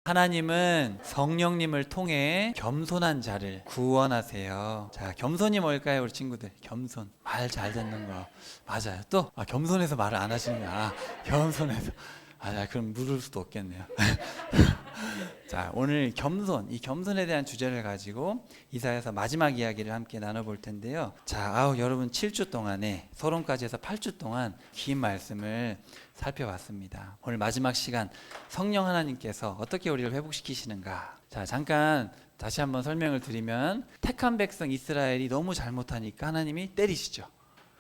하나님은 성령님을 통해 겸손한 자를 구원하세요. 자, 겸손이 뭘까요, 우리 친구들? 겸손. 말 잘 듣는 거. 맞아요. 또 겸손해서 말을 안 하시는 거야. 겸손해서. 그럼 물을 수도 없겠네요. 자, 오늘 겸손, 이 겸손에 대한 주제를 가지고 이사야서 마지막 이야기를 함께 나눠볼 텐데요. 자, 여러분 7주 동안에 서론까지 해서 8주 동안 긴 말씀을 살펴봤습니다. 오늘 마지막 시간 성령 하나님께서 어떻게 우리를 회복시키시는가. 자, 잠깐 다시 한번 설명을 드리면 택한 백성 이스라엘이 너무 잘못하니까 하나님이 때리시죠.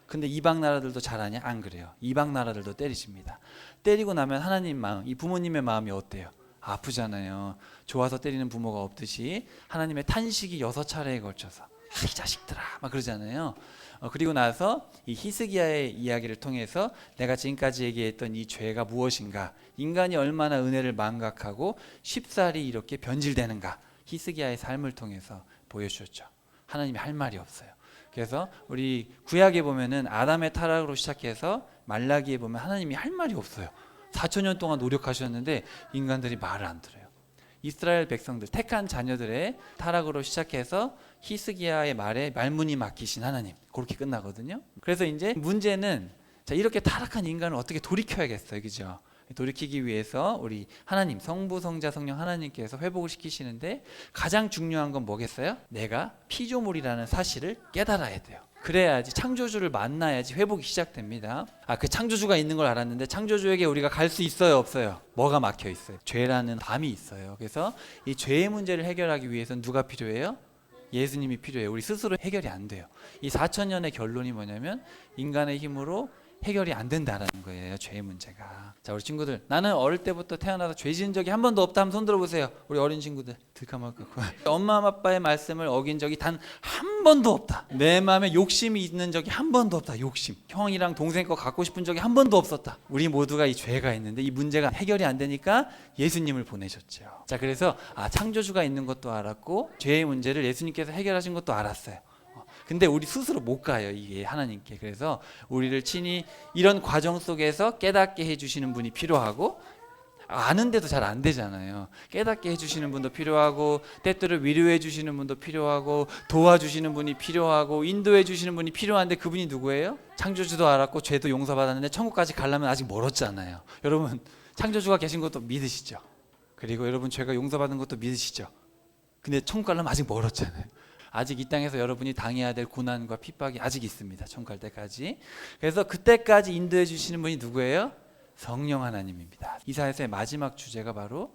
근데 이방 나라들도 잘하냐? 안 그래요. 이방 나라들도 때리십니다. 때리고 나면 하나님 마음, 이 부모님의 마음이 어때요? 아프잖아요. 좋아서 때리는 부모가 없듯이 하나님의 탄식이 6차례에 걸쳐서 이 자식들아 막 그러잖아요. 그리고 나서 이 히스기야의 이야기를 통해서 내가 지금까지 얘기했던 이 죄가 무엇인가, 인간이 얼마나 은혜를 망각하고 쉽사리 이렇게 변질되는가, 히스기야의 삶을 통해서 보여주셨죠. 하나님이 할 말이 없어요. 그래서 우리 구약에 보면은 아담의 타락으로 시작해서 말라기에 보면 하나님이 할 말이 없어요. 4,000년 동안 노력하셨는데 인간들이 말을 안 들어요. 이스라엘 백성들, 택한 자녀들의 타락으로 시작해서 히스기야의 말에 말문이 막히신 하나님, 그렇게 끝나거든요. 그래서 이제 문제는, 자, 이렇게 타락한 인간을 어떻게 돌이켜야겠어요, 그죠? 돌이키기 위해서 우리 하나님, 성부, 성자, 성령 하나님께서 회복을 시키시는데 가장 중요한 건 뭐겠어요? 내가 피조물이라는 사실을 깨달아야 돼요. 그래야지, 창조주를 만나야지 회복이 시작됩니다. 그 창조주가 있는 걸 알았는데 창조주에게 우리가 갈 수 있어요, 없어요? 뭐가 막혀 있어요? 죄라는 담이 있어요. 그래서 이 죄의 문제를 해결하기 위해서는 누가 필요해요? 예수님이 필요해요. 우리 스스로 해결이 안 돼요. 이 4,000년의 결론이 뭐냐면 인간의 힘으로 해결이 안 된다라는 거예요, 죄의 문제가. 자, 우리 친구들, 나는 어릴 때부터 태어나서 죄 지은 적이 한 번도 없다 하면 손 들어보세요. 우리 어린 친구들 들까말까. 엄마 아빠의 말씀을 어긴 적이 단 한 번도 없다. 내 마음에 욕심이 있는 적이 한 번도 없다. 욕심. 형이랑 동생 거 갖고 싶은 적이 한 번도 없었다. 우리 모두가 이 죄가 있는데 이 문제가 해결이 안 되니까 예수님을 보내셨죠. 자, 그래서 창조주가 있는 것도 알았고 죄의 문제를 예수님께서 해결하신 것도 알았어요. 근데 우리 스스로 못 가요, 이게 하나님께. 그래서 우리를 친히 이런 과정 속에서 깨닫게 해주시는 분이 필요하고, 아는데도 잘 안 되잖아요. 깨닫게 해주시는 분도 필요하고, 때때로 위로해 주시는 분도 필요하고, 도와주시는 분이 필요하고, 인도해 주시는 분이 필요한데 그분이 누구예요? 창조주도 알았고 죄도 용서받았는데 천국까지 가려면 아직 멀었잖아요. 여러분, 창조주가 계신 것도 믿으시죠? 그리고 여러분, 죄가 용서받은 것도 믿으시죠? 근데 천국 가려면 아직 멀었잖아요. 아직 이 땅에서 여러분이 당해야 될 고난과 핍박이 아직 있습니다. 천국 갈 때까지. 그래서 그때까지 인도해 주시는 분이 누구예요? 성령 하나님입니다. 이사야서의 마지막 주제가 바로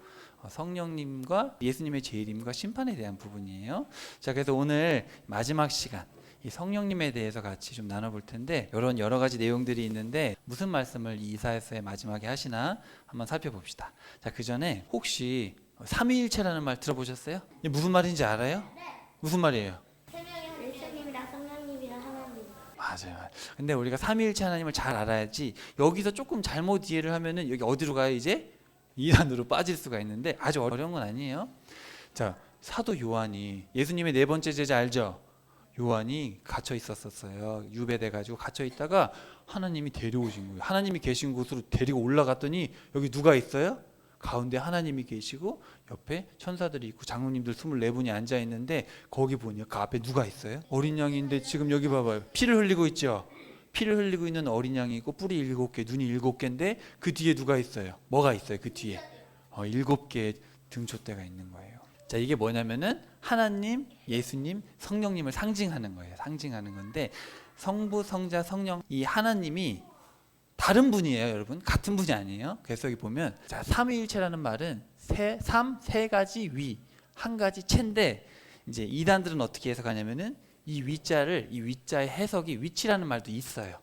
성령님과 예수님의 재림과 심판에 대한 부분이에요. 자, 그래서 오늘 마지막 시간 이 성령님에 대해서 같이 좀 나눠볼 텐데, 이런 여러 가지 내용들이 있는데 무슨 말씀을 이 이사야서의 마지막에 하시나 한번 살펴봅시다. 자, 그 전에 혹시 삼위일체라는 말 들어보셨어요? 이게 무슨 말인지 알아요? 무슨 말이에요? 예수님이랑 성령님이랑 하나님. 맞아요. 근데 우리가 삼위일체 하나님을 잘 알아야지, 여기서 조금 잘못 이해를 하면은 여기 어디로 가요? 이제 이단으로 빠질 수가 있는데 아주 어려운 건 아니에요. 자, 사도 요한이, 예수님의 네 번째 제자 알죠? 요한이 갇혀 있었어요. 유배돼 가지고 갇혀 있다가 하나님이 데려오신 거예요. 하나님이 계신 곳으로 데리고 올라갔더니 여기 누가 있어요? 가운데 하나님이 계시고 옆에 천사들이 있고 장로님들 24분이 앉아 있는데, 거기 보니까 그 앞에 누가 있어요? 어린 양인데 지금 여기 봐봐요. 피를 흘리고 있죠. 피를 흘리고 있는 어린 양이 있고 뿔이 7개, 눈이 7개인데 그 뒤에 누가 있어요? 뭐가 있어요? 그 뒤에 7개의 등촛대가 있는 거예요. 자, 이게 뭐냐면은 하나님, 예수님, 성령님을 상징하는 거예요. 상징하는 건데, 성부, 성자, 성령, 이 하나님이 다른 분이에요, 여러분. 같은 분이 아니에요. 그래서 여기 보면, 자, 삼위일체라는 말은 세 가지 위, 한 가지 체인데, 이제 이단들은 어떻게 해석하냐면은 이 위자의 해석이 위치라는 말도 있어요.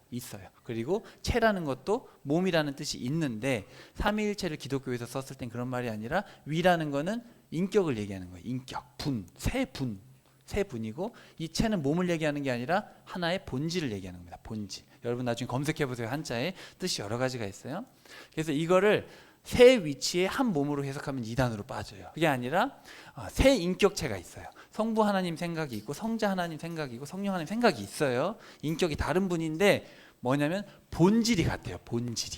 그리고 체라는 것도 몸이라는 뜻이 있는데, 삼위일체를 기독교에서 썼을 땐 그런 말이 아니라 위라는 거는 인격을 얘기하는 거예요. 인격, 세 분이고, 이 체는 몸을 얘기하는 게 아니라 하나의 본질을 얘기하는 겁니다. 본질. 여러분 나중에 검색해 보세요. 한자에 뜻이 여러 가지가 있어요. 그래서 이거를 세 위치의 한 몸으로 해석하면 이단으로 빠져요. 그게 아니라 세 인격체가 있어요. 성부 하나님 생각이 있고, 성자 하나님 생각이 있고, 성령 하나님 생각이 있어요. 인격이 다른 분인데 뭐냐면 본질이 같아요. 본질이.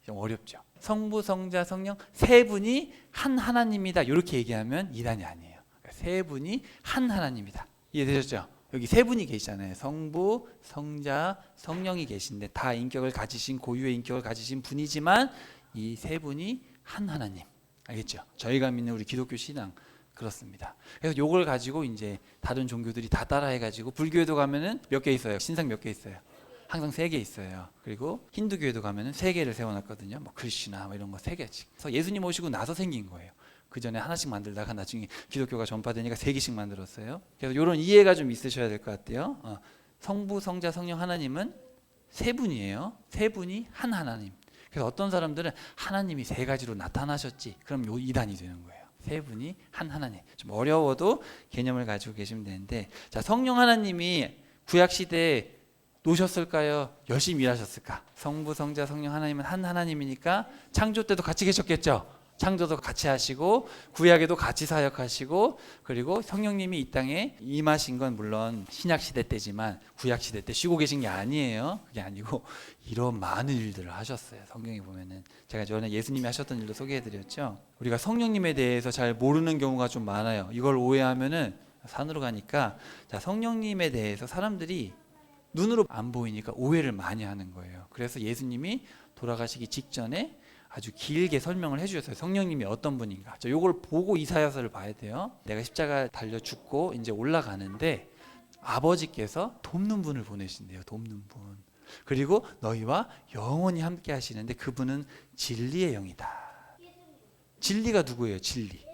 좀 어렵죠. 성부, 성자, 성령 세 분이 한 하나님이다. 이렇게 얘기하면 이단이 아니에요. 세 분이 한 하나님이다. 이해되셨죠? 여기 세 분이 계시잖아요. 성부, 성자, 성령이 계신데 다 인격을 가지신 고유의 인격을 가지신 분이지만 이 세 분이 한 하나님. 알겠죠? 저희가 믿는 우리 기독교 신앙 그렇습니다. 그래서 요걸 가지고 이제 다른 종교들이 다 따라해가지고 불교에도 가면은 몇 개 있어요. 신상 몇 개 있어요. 항상 3개 있어요. 그리고 힌두교에도 가면은 3개를 세워놨거든요. 뭐 크리슈나 뭐 이런 거 3개씩. 그래서 예수님 오시고 나서 생긴 거예요. 그 전에 하나씩 만들다가 나중에 기독교가 전파되니까 3개씩 만들었어요. 그래서 이런 이해가 좀 있으셔야 될 것 같아요. 성부, 성자, 성령 하나님은 세 분이에요. 세 분이 한 하나님. 그래서 어떤 사람들은 하나님이 3가지로 나타나셨지. 그럼 요 이단이 되는 거예요. 세 분이 한 하나님. 좀 어려워도 개념을 가지고 계시면 되는데, 자, 성령 하나님이 구약 시대에 노셨을까요? 열심히 일하셨을까? 성부, 성자, 성령 하나님은 한 하나님이니까 창조 때도 같이 계셨겠죠? 창조도 같이 하시고 구약에도 같이 사역하시고 그리고 성령님이 이 땅에 임하신 건 물론 신약 시대 때지만 구약 시대 때 쉬고 계신 게 아니에요. 그게 아니고 이런 많은 일들을 하셨어요. 성경에 보면은 제가 전에 예수님이 하셨던 일도 소개해드렸죠. 우리가 성령님에 대해서 잘 모르는 경우가 좀 많아요. 이걸 오해하면은 산으로 가니까 자, 성령님에 대해서 사람들이 눈으로 안 보이니까 오해를 많이 하는 거예요. 그래서 예수님이 돌아가시기 직전에 아주 길게 설명을 해주셨어요. 성령님이 어떤 분인가. 요걸 보고 이사야서를 봐야 돼요. 내가 십자가 달려 죽고 이제 올라가는데 아버지께서 돕는 분을 보내신대요. 돕는 분. 그리고 너희와 영원히 함께 하시는데 그분은 진리의 영이다. 진리가 누구예요? 진리.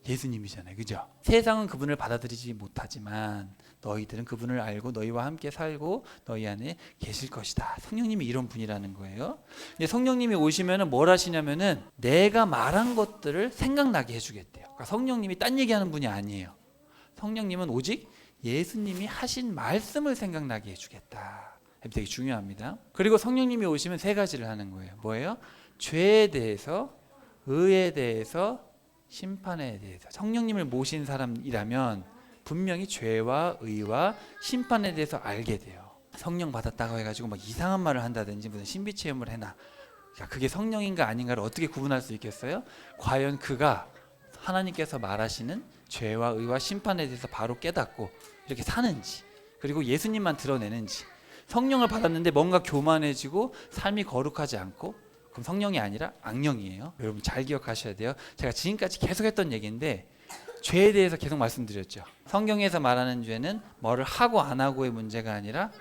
예수님이잖아요. 그죠? 세상은 그분을 받아들이지 못하지만 너희들은 그분을 알고 너희와 함께 살고 너희 안에 계실 것이다. 성령님이 이런 분이라는 거예요. 성령님이 오시면은 뭘 하시냐면은 내가 말한 것들을 생각나게 해주겠대요. 그러니까 성령님이 딴 얘기하는 분이 아니에요. 성령님은 오직 예수님이 하신 말씀을 생각나게 해주겠다. 되게 중요합니다. 그리고 성령님이 오시면 3가지를 하는 거예요. 뭐예요? 죄에 대해서, 의에 대해서, 심판에 대해서. 성령님을 모신 사람이라면 분명히 죄와 의와 심판에 대해서 알게 돼요. 성령 받았다고 해가지고 막 이상한 말을 한다든지 무슨 신비 체험을 해놔. 그게 성령인가 아닌가를 어떻게 구분할 수 있겠어요? 과연 그가 하나님께서 말하시는 죄와 의와 심판에 대해서 바로 깨닫고 이렇게 사는지, 그리고 예수님만 드러내는지. 성령을 받았는데 뭔가 교만해지고 삶이 거룩하지 않고, 그럼 성령이 아니라 악령이에요. 여러분 잘 기억하셔야 돼요. 제가 지금까지 계속 했던 얘기인데 죄에 대해서 계속 말씀드렸죠. 성경에서 말하는 죄는 뭐를 하고 안 하고의 문제가 아니라,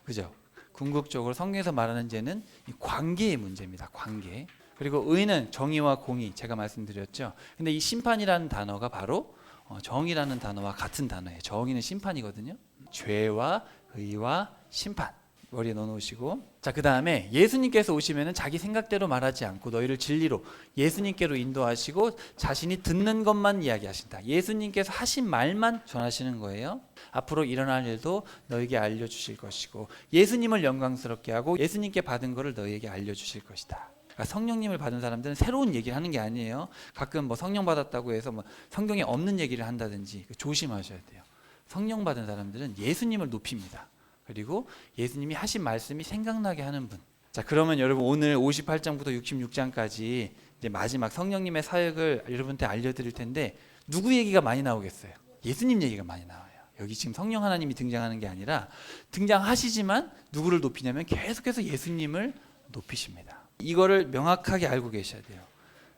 그죠? 궁극적으로 성경에서 말하는 죄는 이 관계의 문제입니다. 관계. 그리고 의는 정의와 공의, 제가 말씀드렸죠. 근데 이 심판이라는 단어가 바로 정의라는 단어와 같은 단어예요. 정의는 심판이거든요. 죄와 의와 심판. 머리에 넣어놓으시고, 자, 그 다음에 예수님께서 오시면은 자기 생각대로 말하지 않고 너희를 진리로 예수님께로 인도하시고 자신이 듣는 것만 이야기하신다. 예수님께서 하신 말만 전하시는 거예요. 앞으로 일어날 일도 너에게 알려주실 것이고 예수님을 영광스럽게 하고 예수님께 받은 것을 너에게 알려주실 것이다. 그러니까 성령님을 받은 사람들은 새로운 얘기를 하는 게 아니에요. 가끔 뭐 성령 받았다고 해서 뭐 성경에 없는 얘기를 한다든지 조심하셔야 돼요. 성령 받은 사람들은 예수님을 높입니다. 그리고 예수님이 하신 말씀이 생각나게 하는 분. 자, 그러면 여러분 오늘 58장부터 66장까지 이제 마지막 성령님의 사역을 여러분한테 알려드릴 텐데 누구 얘기가 많이 나오겠어요? 예수님 얘기가 많이 나와요. 여기 지금 성령 하나님이 등장하는 게 아니라 등장하시지만 누구를 높이냐면 계속해서 예수님을 높이십니다. 이거를 명확하게 알고 계셔야 돼요.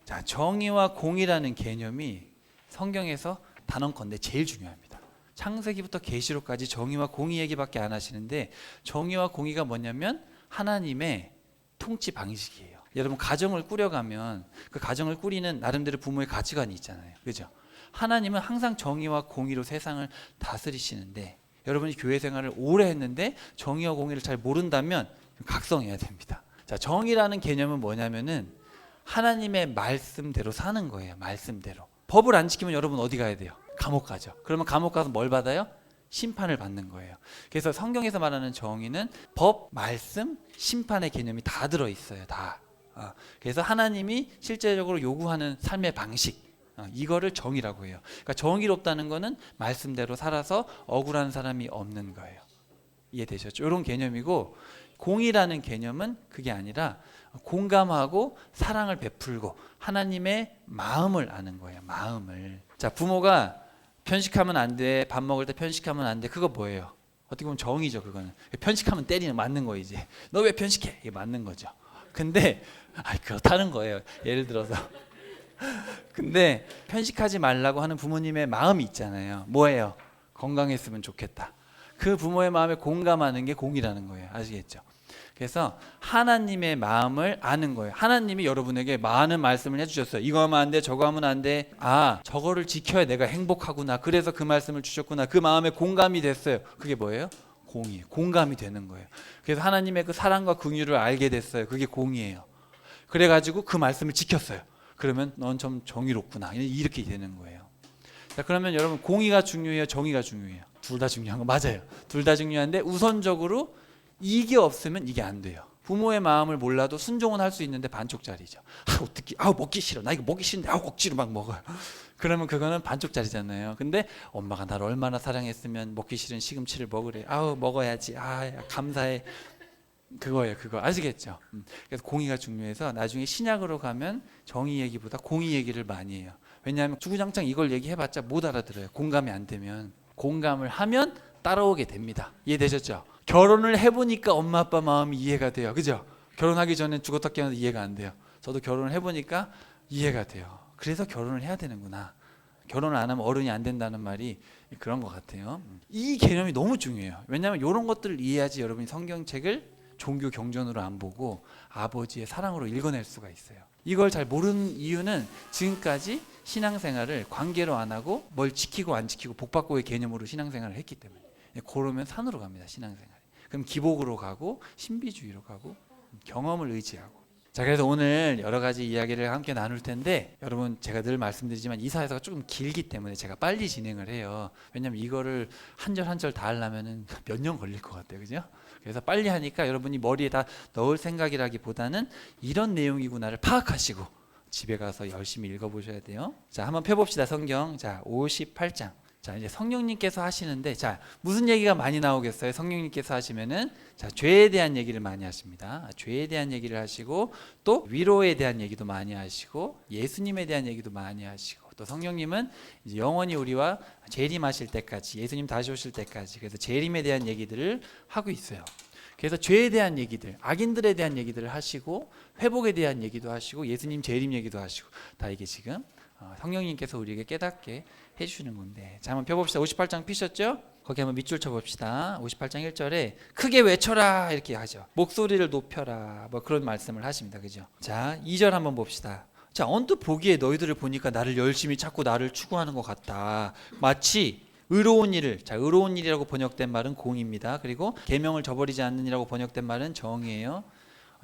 자, 정의와 공의라는 개념이 성경에서 단언컨대 제일 중요합니다. 창세기부터 계시록까지 정의와 공의 얘기밖에 안 하시는데 정의와 공의가 뭐냐면 하나님의 통치 방식이에요. 여러분 가정을 꾸려가면 그 가정을 꾸리는 나름대로 부모의 가치관이 있잖아요. 그죠? 하나님은 항상 정의와 공의로 세상을 다스리시는데 여러분이 교회 생활을 오래 했는데 정의와 공의를 잘 모른다면 각성해야 됩니다. 자, 정의라는 개념은 뭐냐면은 하나님의 말씀대로 사는 거예요. 말씀대로. 법을 안 지키면 여러분 어디 가야 돼요? 감옥 가죠. 그러면 감옥 가서 뭘 받아요? 심판을 받는 거예요. 그래서 성경에서 말하는 정의는 법, 말씀, 심판의 개념이 다 들어있어요. 다. 그래서 하나님이 실제적으로 요구하는 삶의 방식, 이거를 정의라고 해요. 그러니까 정의롭다는 거는 말씀대로 살아서 억울한 사람이 없는 거예요. 이해되셨죠? 이런 개념이고 공의라는 개념은 그게 아니라 공감하고 사랑을 베풀고 하나님의 마음을 아는 거예요. 마음을. 자, 부모가 편식하면 안 돼. 밥 먹을 때 편식하면 안 돼. 그거 뭐예요? 어떻게 보면 정의죠. 그거는. 편식하면 때리는 맞는 거 이제. 너 왜 편식해? 이게 맞는 거죠. 근데 그렇다는 거예요. 예를 들어서. 근데 편식하지 말라고 하는 부모님의 마음이 있잖아요. 뭐예요? 건강했으면 좋겠다. 그 부모의 마음에 공감하는 게 공이라는 거예요. 아시겠죠? 그래서 하나님의 마음을 아는 거예요. 하나님이 여러분에게 많은 말씀을 해주셨어요. 이거 하면 안 돼, 저거 하면 안 돼. 아, 저거를 지켜야 내가 행복하구나. 그래서 그 말씀을 주셨구나. 그 마음에 공감이 됐어요. 그게 뭐예요? 공이에요. 공감이 되는 거예요. 그래서 하나님의 그 사랑과 긍휼을 알게 됐어요. 그게 공이에요. 그래가지고 그 말씀을 지켰어요. 그러면 넌 좀 정의롭구나. 이렇게 되는 거예요. 자, 그러면 여러분 공의가 중요해요? 정의가 중요해요? 둘 다 중요한 거 맞아요. 둘 다 중요한데 우선적으로 이게 없으면 이게 안 돼요. 부모의 마음을 몰라도 순종은 할 수 있는데 반쪽짜리죠. 어떻게 먹기 싫어. 나 이거 먹기 싫은데 억지로 막 먹어요. 그러면 그거는 반쪽짜리잖아요. 근데 엄마가 나를 얼마나 사랑했으면 먹기 싫은 시금치를 먹으래. 먹어야지. 감사해. 그거예요. 그거 아시겠죠? 그래서 공의가 중요해서 나중에 신약으로 가면 정의 얘기보다 공의 얘기를 많이 해요. 왜냐하면 주구장창 이걸 얘기해봤자 못 알아들어요. 공감이 안 되면. 공감을 하면 따라오게 됩니다. 이해되셨죠? 결혼을 해보니까 엄마 아빠 마음이 이해가 돼요. 그죠? 결혼하기 전에 죽었다 깨어나도 이해가 안 돼요. 저도 결혼을 해보니까 이해가 돼요. 그래서 결혼을 해야 되는구나. 결혼을 안 하면 어른이 안 된다는 말이 그런 것 같아요. 이 개념이 너무 중요해요. 왜냐하면 이런 것들을 이해해야지 여러분이 성경책을 종교 경전으로 안 보고 아버지의 사랑으로 읽어낼 수가 있어요. 이걸 잘 모르는 이유는 지금까지 신앙생활을 관계로 안 하고 뭘 지키고 안 지키고 복받고의 개념으로 신앙생활을 했기 때문에. 그러면 산으로 갑니다. 신앙생활이. 그럼 기복으로 가고 신비주의로 가고 경험을 의지하고. 자, 그래서 오늘 여러 가지 이야기를 함께 나눌 텐데 여러분 제가 늘 말씀드리지만 이 사회가 조금 길기 때문에 제가 빨리 진행을 해요. 왜냐하면 이거를 한 절 한 절 다 하려면 몇 년 걸릴 것 같아요. 그죠? 그래서 빨리 하니까 여러분이 머리에 다 넣을 생각이라기보다는 이런 내용이구나를 파악하시고 집에 가서 열심히 읽어보셔야 돼요. 자, 한번 펴봅시다. 성경. 자, 58장. 자, 이제 성령님께서 하시는데, 자, 무슨 얘기가 많이 나오겠어요? 성령님께서 하시면은, 자, 죄에 대한 얘기를 많이 하십니다. 죄에 대한 얘기를 하시고, 또 위로에 대한 얘기도 많이 하시고, 예수님에 대한 얘기도 많이 하시고, 또 성령님은 이제 영원히 우리와 재림하실 때까지, 예수님 다시 오실 때까지, 그래서 재림에 대한 얘기들을 하고 있어요. 그래서 죄에 대한 얘기들, 악인들에 대한 얘기들을 하시고, 회복에 대한 얘기도 하시고, 예수님 재림 얘기도 하시고, 다 이게 지금 성령님께서 우리에게 깨닫게 해주시는 건데. 자, 한번 펴봅시다. 58장 피셨죠? 거기 한번 밑줄 쳐봅시다. 58장 1절에 크게 외쳐라 이렇게 하죠. 목소리를 높여라 뭐 그런 말씀을 하십니다. 그죠? 자, 2절 한번 봅시다. 자, 언뜻 보기에 너희들을 보니까 나를 열심히 찾고 나를 추구하는 것 같다. 마치 의로운 일을, 자, 의로운 일이라고 번역된 말은 공입니다. 그리고 계명을 저버리지 않는 이라고 번역된 말은 정의예요.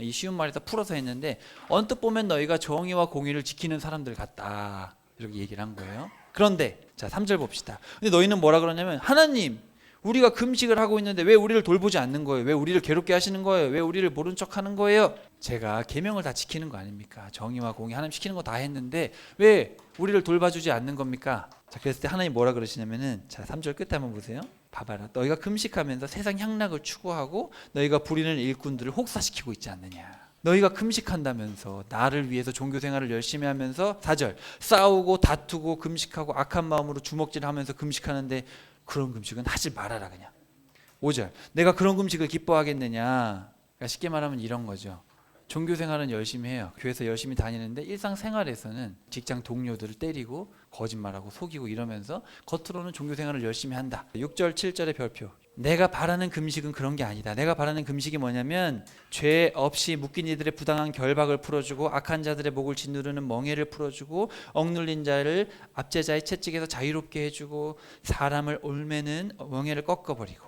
이 쉬운 말에서 풀어서 했는데 언뜻 보면 너희가 정의와 공의를 지키는 사람들 같다 이렇게 얘기를 한 거예요. 그런데 자, 3절 봅시다. 근데 너희는 뭐라 그러냐면 하나님 우리가 금식을 하고 있는데 왜 우리를 돌보지 않는 거예요? 왜 우리를 괴롭게 하시는 거예요? 왜 우리를 모른 척 하는 거예요? 제가 계명을 다 지키는 거 아닙니까? 정의와 공의 하나님 시키는 거 다 했는데 왜 우리를 돌봐주지 않는 겁니까? 자, 그랬을 때 하나님 뭐라 그러시냐면은 자, 3절 끝에 한번 보세요. 봐봐라. 너희가 금식하면서 세상 향락을 추구하고 너희가 부리는 일꾼들을 혹사시키고 있지 않느냐. 너희가 금식한다면서 나를 위해서 종교생활을 열심히 하면서 4절 싸우고 다투고 금식하고 악한 마음으로 주먹질하면서 금식하는데 그런 금식은 하지 말아라 그냥. 5절 내가 그런 금식을 기뻐하겠느냐. 그러니까 쉽게 말하면 이런 거죠. 종교생활은 열심히 해요. 교회에서 열심히 다니는데 일상생활에서는 직장 동료들을 때리고 거짓말하고 속이고 이러면서 겉으로는 종교생활을 열심히 한다. 6절 7절의 별표. 내가 바라는 금식은 그런 게 아니다. 내가 바라는 금식이 뭐냐면 죄 없이 묶인 이들의 부당한 결박을 풀어주고 악한 자들의 목을 짓누르는 멍에를 풀어주고 억눌린 자를 압제자의 채찍에서 자유롭게 해주고 사람을 옮매는 멍에를 꺾어버리고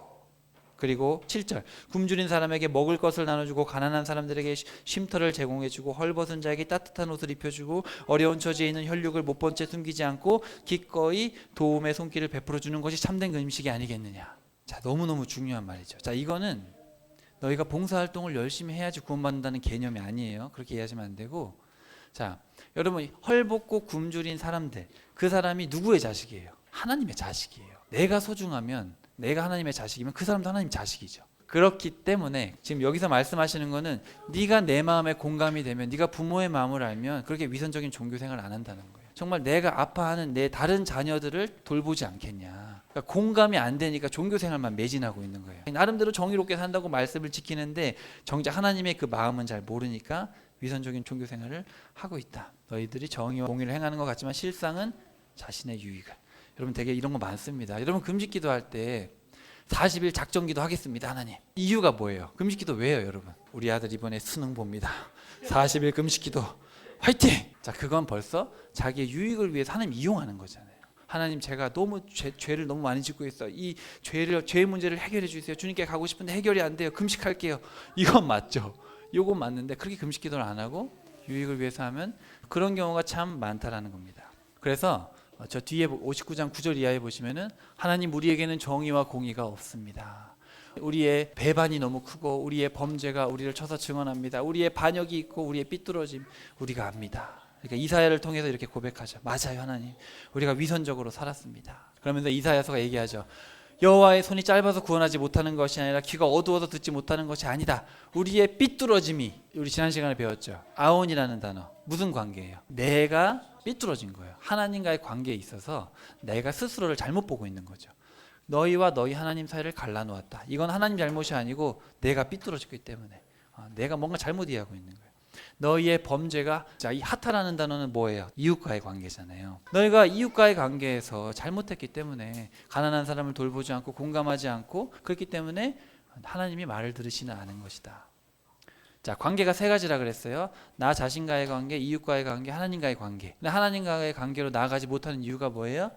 그리고 7절 굶주린 사람에게 먹을 것을 나눠주고 가난한 사람들에게 쉼터를 제공해주고 헐벗은 자에게 따뜻한 옷을 입혀주고 어려운 처지에 있는 혈육을 못 본 채 숨기지 않고 기꺼이 도움의 손길을 베풀어주는 것이 참된 금식이 아니겠느냐. 자, 너무너무 중요한 말이죠. 자, 이거는 너희가 봉사활동을 열심히 해야지 구원받는다는 개념이 아니에요. 그렇게 이해하시면 안 되고, 자, 여러분 헐벗고 굶주린 사람들, 그 사람이 누구의 자식이에요? 하나님의 자식이에요. 내가 소중하면 내가 하나님의 자식이면 그 사람도 하나님 자식이죠. 그렇기 때문에 지금 여기서 말씀하시는 거는 네가 내 마음에 공감이 되면, 네가 부모의 마음을 알면 그렇게 위선적인 종교 생활을 안 한다는 거예요. 정말 내가 아파하는 내 다른 자녀들을 돌보지 않겠냐. 그러니까 공감이 안 되니까 종교 생활만 매진하고 있는 거예요. 나름대로 정의롭게 산다고 말씀을 지키는데 정작 하나님의 그 마음은 잘 모르니까 위선적인 종교 생활을 하고 있다. 너희들이 정의와 공의를 행하는 것 같지만 실상은 자신의 유익을. 여러분 되게 이런 거 많습니다. 여러분 금식기도 할 때 40일 작정기도 하겠습니다. 하나님. 이유가 뭐예요? 금식기도 왜요, 여러분? 우리 아들 이번에 수능 봅니다. 40일 금식기도 화이팅! 자, 그건 벌써 자기의 유익을 위해서 하나님 이용하는 거잖아요. 하나님, 제가 너무 죄를 너무 많이 짓고 있어. 이 죄의 문제를 해결해 주세요. 주님께 가고 싶은데 해결이 안 돼요. 금식할게요. 이건 맞죠. 이건 맞는데 그렇게 금식기도를 안 하고 유익을 위해서 하면 그런 경우가 참 많다라는 겁니다. 그래서 저 뒤에 59장 9절 이하에 보시면은 하나님, 우리에게는 정의와 공의가 없습니다. 우리의 배반이 너무 크고 우리의 범죄가 우리를 쳐서 증언합니다. 우리의 반역이 있고 우리의 삐뚤어짐 우리가 압니다. 그러니까 이사야를 통해서 이렇게 고백하죠. 맞아요, 하나님. 우리가 위선적으로 살았습니다. 그러면서 이사야서가 얘기하죠. 여호와의 손이 짧아서 구원하지 못하는 것이 아니라 귀가 어두워서 듣지 못하는 것이 아니다. 우리의 삐뚤어짐이, 우리 지난 시간에 배웠죠. 아온이라는 단어. 무슨 관계예요? 내가 삐뚤어진 거예요. 하나님과의 관계에 있어서 내가 스스로를 잘못 보고 있는 거죠. 너희와 너희 하나님 사이를 갈라놓았다. 이건 하나님 잘못이 아니고 내가 삐뚤어졌기 때문에 내가 뭔가 잘못 이해하고 있는 거예요. 너희의 범죄가, 자, 이 하타라는 단어는 뭐예요? 이웃과의 관계잖아요. 너희가 이웃과의 관계에서 잘못했기 때문에 가난한 사람을 돌보지 않고 공감하지 않고 그렇기 때문에 하나님이 말을 들으시는 않은 것이다. 자, 관계가 세 가지라 그랬어요. 나 자신과의 관계, 이웃과의 관계, 하나님과의 관계. 근데 하나님과의 관계로 나아가지 못하는 이유가 뭐예요?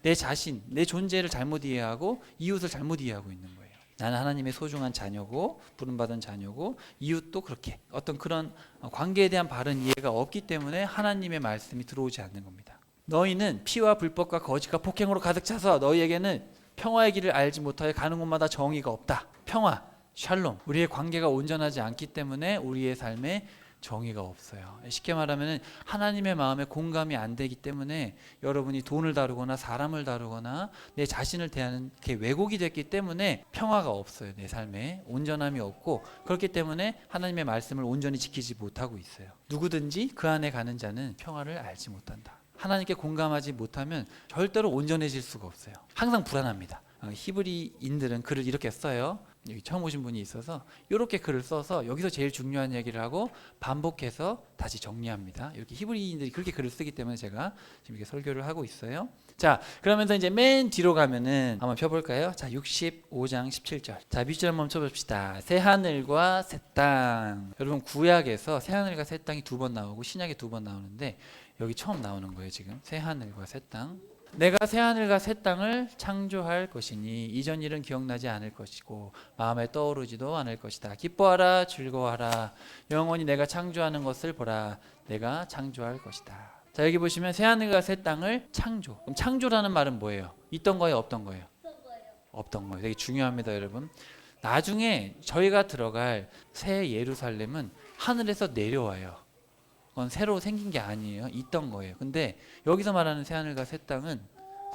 내 자신, 내 존재를 잘못 이해하고 이웃을 잘못 이해하고 있는 거예요. 나는 하나님의 소중한 자녀고 부름받은 자녀고 이웃도 그렇게 어떤 그런 관계에 대한 바른 이해가 없기 때문에 하나님의 말씀이 들어오지 않는 겁니다. 너희는 피와 불법과 거짓과 폭행으로 가득 차서 너희에게는 평화의 길을 알지 못하여 가는 곳마다 정의가 없다. 평화, 샬롬. 우리의 관계가 온전하지 않기 때문에 우리의 삶에 정의가 없어요. 쉽게 말하면 하나님의 마음에 공감이 안 되기 때문에 여러분이 돈을 다루거나 사람을 다루거나 내 자신을 대하는 게 왜곡이 됐기 때문에 평화가 없어요. 내 삶에 온전함이 없고, 그렇기 때문에 하나님의 말씀을 온전히 지키지 못하고 있어요. 누구든지 그 안에 가는 자는 평화를 알지 못한다. 하나님께 공감하지 못하면 절대로 온전해질 수가 없어요. 항상 불안합니다. 히브리인들은 글을 이렇게 써요. 여기 처음 오신 분이 있어서 이렇게 글을 써서 여기서 제일 중요한 얘기를 하고 반복해서 다시 정리합니다. 이렇게 히브리인들이 그렇게 글을 쓰기 때문에 제가 지금 이렇게 설교를 하고 있어요. 자, 그러면서 이제 맨 뒤로 가면은 한번 펴볼까요? 자, 65장 17절. 자, 밑줄 한번 쳐봅시다. 새 하늘과 새 땅. 여러분, 구약에서 새 하늘과 새 땅이 2번 나오고 신약에 2번 나오는데 여기 처음 나오는 거예요. 지금 새 하늘과 새 땅. 내가 새하늘과 새 땅을 창조할 것이니 이전 일은 기억나지 않을 것이고 마음에 떠오르지도 않을 것이다. 기뻐하라, 즐거워하라. 영원히 내가 창조하는 것을 보라. 내가 창조할 것이다. 자, 여기 보시면 새하늘과 새 땅을 창조. 그럼 창조라는 말은 뭐예요? 있던 거예요, 없던 거예요? 없던 거예요. 되게 중요합니다, 여러분. 나중에 저희가 들어갈 새 예루살렘은 하늘에서 내려와요. 그건 새로 생긴 게 아니에요. 있던 거예요. 근데 여기서 말하는 새하늘과 새 땅은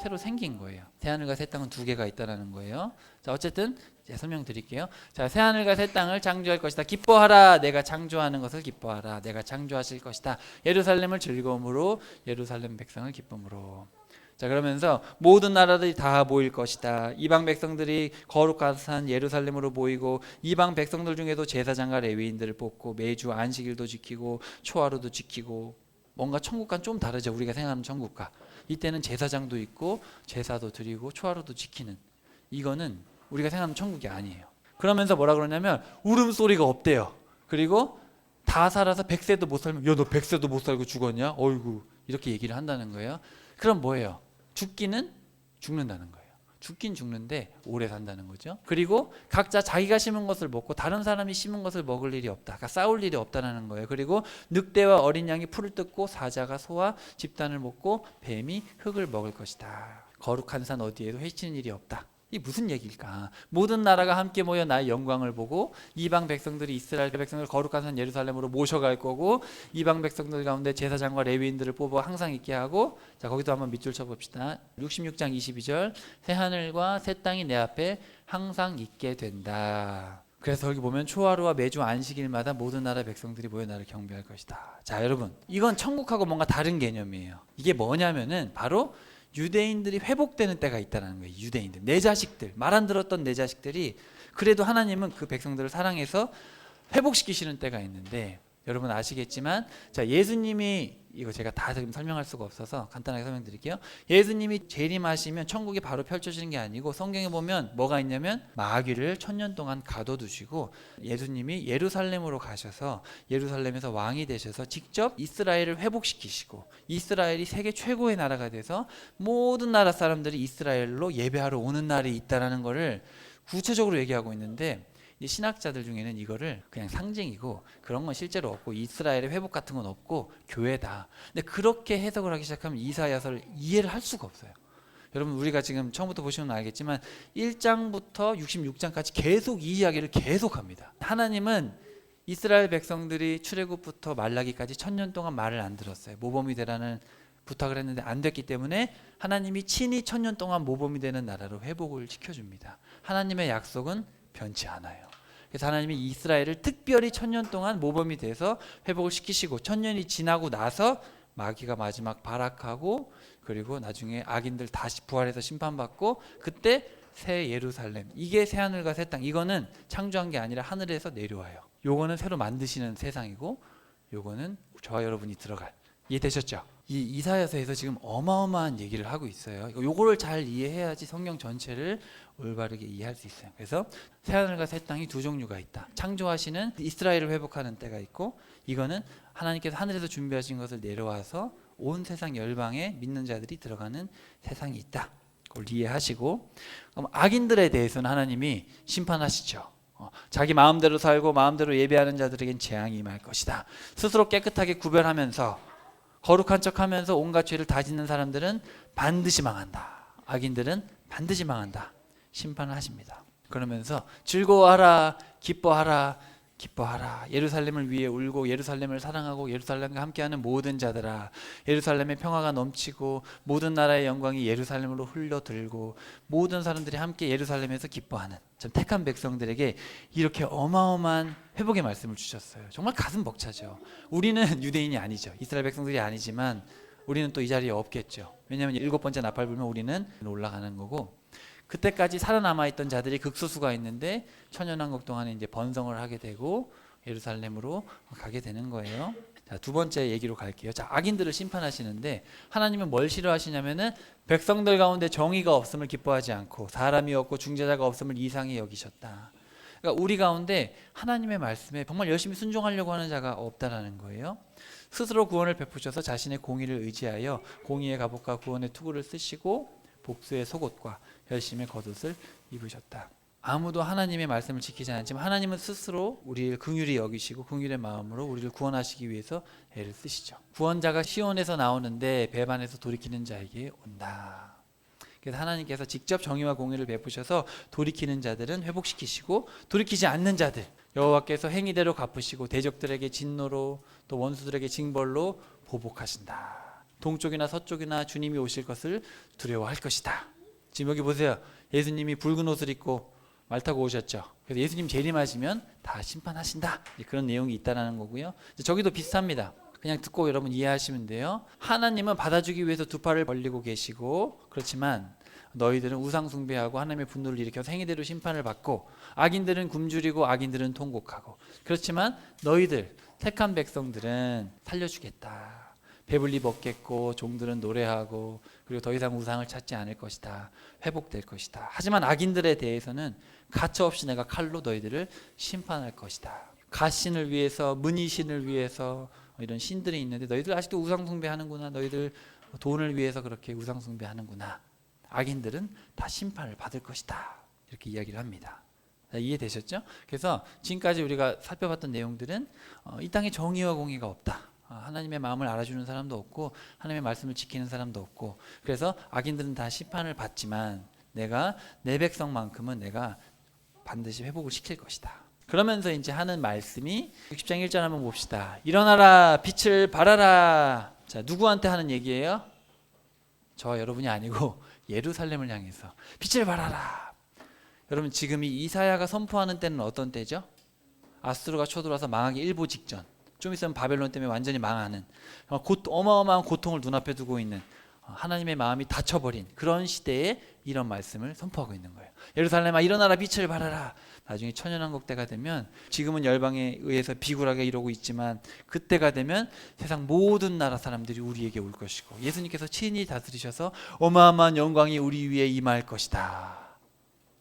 새로 생긴 거예요. 새하늘과 새 땅은 2개가 있다는 거예요. 자, 어쨌든 제가 설명드릴게요. 자, 새하늘과 새 땅을 창조할 것이다. 기뻐하라. 내가 창조하는 것을 기뻐하라. 내가 창조하실 것이다. 예루살렘을 즐거움으로, 예루살렘 백성을 기쁨으로. 자, 그러면서 모든 나라들이 다 모일 것이다. 이방 백성들이 거룩한 산 예루살렘으로 모이고 이방 백성들 중에도 제사장과 레위인들을 뽑고 매주 안식일도 지키고 초하루도 지키고. 뭔가 천국과는 좀 다르죠. 우리가 생각하는 천국과. 이때는 제사장도 있고 제사도 드리고 초하루도 지키는, 이거는 우리가 생각하는 천국이 아니에요. 그러면서 뭐라 그러냐면 울음소리가 없대요. 그리고 다 살아서 100세도 못 살면, 야, 너 100세도 못 살고 죽었냐? 어이구, 이렇게 얘기를 한다는 거예요. 그럼 뭐예요? 죽기는 죽는다는 거예요. 죽긴 죽는데 오래 산다는 거죠. 그리고 각자 자기가 심은 것을 먹고 다른 사람이 심은 것을 먹을 일이 없다. 그러니까 싸울 일이 없다는 거예요. 그리고 늑대와 어린 양이 풀을 뜯고 사자가 소와 집단을 먹고 뱀이 흙을 먹을 것이다. 거룩한 산 어디에도 해치는 일이 없다. 이게 무슨 얘기일까? 모든 나라가 함께 모여 나의 영광을 보고 이방 백성들이 이스라엘 백성을 거룩한 산 예루살렘으로 모셔갈 거고 이방 백성들 가운데 제사장과 레위인들을 뽑아 항상 있게 하고. 자, 거기도 한번 밑줄 쳐봅시다. 66장 22절. 새 하늘과 새 땅이 내 앞에 항상 있게 된다. 그래서 여기 보면 초하루와 매주 안식일마다 모든 나라 백성들이 모여 나를 경배할 것이다. 자, 여러분, 이건 천국하고 뭔가 다른 개념이에요. 이게 뭐냐면은 바로 유대인들이 회복되는 때가 있다는 거예요. 유대인들, 내 자식들, 말 안 들었던 내 자식들이 그래도 하나님은 그 백성들을 사랑해서 회복시키시는 때가 있는데, 여러분 아시겠지만, 자, 예수님이, 이거 제가 다 지금 설명할 수가 없어서 간단하게 설명드릴게요. 예수님이 재림하시면 천국이 바로 펼쳐지는 게 아니고, 성경에 보면 뭐가 있냐면 마귀를 1000년 동안 가둬두시고, 예수님이 예루살렘으로 가셔서 예루살렘에서 왕이 되셔서 직접 이스라엘을 회복시키시고, 이스라엘이 세계 최고의 나라가 돼서 모든 나라 사람들이 이스라엘로 예배하러 오는 날이 있다라는 것을 구체적으로 얘기하고 있는데, 이 신학자들 중에는 이거를 그냥 상징이고 그런 건 실제로 없고 이스라엘의 회복 같은 건 없고 교회다. 근데 그렇게 해석을 하기 시작하면 이사야서를 이해를 할 수가 없어요. 여러분, 우리가 지금 처음부터 보시면 알겠지만 1장부터 66장까지 계속 이 이야기를 계속합니다. 하나님은 이스라엘 백성들이 출애굽부터 말라기까지 1000년 동안 말을 안 들었어요. 모범이 되라는 부탁을 했는데 안 됐기 때문에 하나님이 친히 1000년 동안 모범이 되는 나라로 회복을 시켜줍니다. 하나님의 약속은 변치 않아요. 그래서 하나님이 이스라엘을 특별히 1000년 동안 모범이 돼서 회복을 시키시고, 1000년이 지나고 나서 마귀가 마지막 발악하고, 그리고 나중에 악인들 다시 부활해서 심판받고, 그때 새 예루살렘, 이게 새 하늘과 새 땅, 이거는 창조한 게 아니라 하늘에서 내려와요. 요거는 새로 만드시는 세상이고, 요거는 저와 여러분이 들어갈, 이해되셨죠? 이 이사야서에서 지금 어마어마한 얘기를 하고 있어요. 요거를 잘 이해해야지 성경 전체를 올바르게 이해할 수 있어요. 그래서 새하늘과 새 땅이 두 종류가 있다. 창조하시는 이스라엘을 회복하는 때가 있고, 이거는 하나님께서 하늘에서 준비하신 것을 내려와서 온 세상 열방에 믿는 자들이 들어가는 세상이 있다. 그걸 이해하시고, 그럼 악인들에 대해서는 하나님이 심판하시죠. 자기 마음대로 살고 마음대로 예배하는 자들에겐 재앙이 임할 것이다. 스스로 깨끗하게 구별하면서 거룩한 척하면서 온갖 죄를 다 짓는 사람들은 반드시 망한다. 악인들은 반드시 망한다. 심판을 하십니다. 그러면서 즐거워하라, 기뻐하라, 기뻐하라. 예루살렘을 위해 울고 예루살렘을 사랑하고 예루살렘과 함께하는 모든 자들아, 예루살렘의 평화가 넘치고 모든 나라의 영광이 예루살렘으로 흘러들고 모든 사람들이 함께 예루살렘에서 기뻐하는, 참 택한 백성들에게 이렇게 어마어마한 회복의 말씀을 주셨어요. 정말 가슴 벅차죠. 우리는 유대인이 아니죠. 이스라엘 백성들이 아니지만 우리는 또 이 자리에 없겠죠. 왜냐하면 7번째 나팔 불면 우리는 올라가는 거고, 그때까지 살아남아 있던 자들이 극소수가 있는데 천년왕국 동안에 이제 번성을 하게 되고 예루살렘으로 가게 되는 거예요. 자, 두 번째 얘기로 갈게요. 자, 악인들을 심판하시는데 하나님은 뭘 싫어하시냐면은 백성들 가운데 정의가 없음을 기뻐하지 않고 사람이 없고 중재자가 없음을 이상히 여기셨다. 그러니까 우리 가운데 하나님의 말씀에 정말 열심히 순종하려고 하는 자가 없다라는 거예요. 스스로 구원을 베푸셔서 자신의 공의를 의지하여 공의의 갑옷과 구원의 투구를 쓰시고 복수의 속옷과 혈심의 겉옷을 입으셨다. 아무도 하나님의 말씀을 지키지 않지만 하나님은 스스로 우리를 긍휼히 여기시고 긍휼의 마음으로 우리를 구원하시기 위해서 애를 쓰시죠. 구원자가 시온에서 나오는데 배반해서 돌이키는 자에게 온다. 그래서 하나님께서 직접 정의와 공의를 베푸셔서 돌이키는 자들은 회복시키시고, 돌이키지 않는 자들 여호와께서 행위대로 갚으시고 대적들에게 진노로 또 원수들에게 징벌로 보복하신다. 동쪽이나 서쪽이나 주님이 오실 것을 두려워할 것이다. 지금 여기 보세요. 예수님이 붉은 옷을 입고 말 타고 오셨죠. 그래서 예수님 재림하시면 다 심판하신다. 그런 내용이 있다는 거고요. 저기도 비슷합니다. 그냥 듣고 여러분 이해하시면 돼요. 하나님은 받아주기 위해서 두 팔을 벌리고 계시고, 그렇지만 너희들은 우상 숭배하고 하나님의 분노를 일으켜서 행위대로 심판을 받고, 악인들은 굶주리고 악인들은 통곡하고, 그렇지만 너희들 택한 백성들은 살려주겠다. 배불리 먹겠고 종들은 노래하고, 그리고 더 이상 우상을 찾지 않을 것이다. 회복될 것이다. 하지만 악인들에 대해서는 가차없이 내가 칼로 너희들을 심판할 것이다. 가신을 위해서, 문이신을 위해서 이런 신들이 있는데 너희들 아직도 우상 숭배하는구나. 너희들 돈을 위해서 그렇게 우상 숭배하는구나. 악인들은 다 심판을 받을 것이다. 이렇게 이야기를 합니다. 이해되셨죠? 그래서 지금까지 우리가 살펴봤던 내용들은 이 땅에 정의와 공의가 없다. 하나님의 마음을 알아주는 사람도 없고 하나님의 말씀을 지키는 사람도 없고, 그래서 악인들은 다 심판을 받지만 내가 내 백성만큼은 내가 반드시 회복을 시킬 것이다. 그러면서 이제 하는 말씀이 60장 1절 한번 봅시다. 일어나라, 빛을 발하라. 자, 누구한테 하는 얘기예요? 저와 여러분이 아니고 예루살렘을 향해서 빛을 발하라. 여러분 지금 이 이사야가 선포하는 때는 어떤 때죠? 아수르가 쳐들어와서 망하기 일보 직전. 좀 있으면 바벨론 때문에 완전히 망하는 어마어마한 고통을 눈앞에 두고 있는 하나님의 마음이 닫혀버린 그런 시대에 이런 말씀을 선포하고 있는 거예요. 예루살렘아 일어나라 빛을 발하라. 나중에 천연왕국 때가 되면 지금은 열방에 의해서 비굴하게 이러고 있지만 그때가 되면 세상 모든 나라 사람들이 우리에게 올 것이고 예수님께서 친히 다스리셔서 어마어마한 영광이 우리 위에 임할 것이다.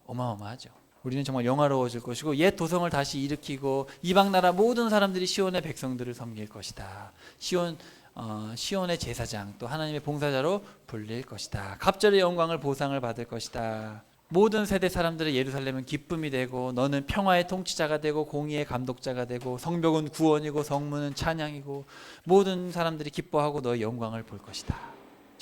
어마어마하죠. 우리는 정말 영화로워질 것이고 옛 도성을 다시 일으키고 이방 나라 모든 사람들이 시온의 백성들을 섬길 것이다. 시온의 제사장 또 하나님의 봉사자로 불릴 것이다. 갑절의 영광을 보상을 받을 것이다. 모든 세대 사람들의 예루살렘은 기쁨이 되고 너는 평화의 통치자가 되고 공의의 감독자가 되고 성벽은 구원이고 성문은 찬양이고 모든 사람들이 기뻐하고 너의 영광을 볼 것이다.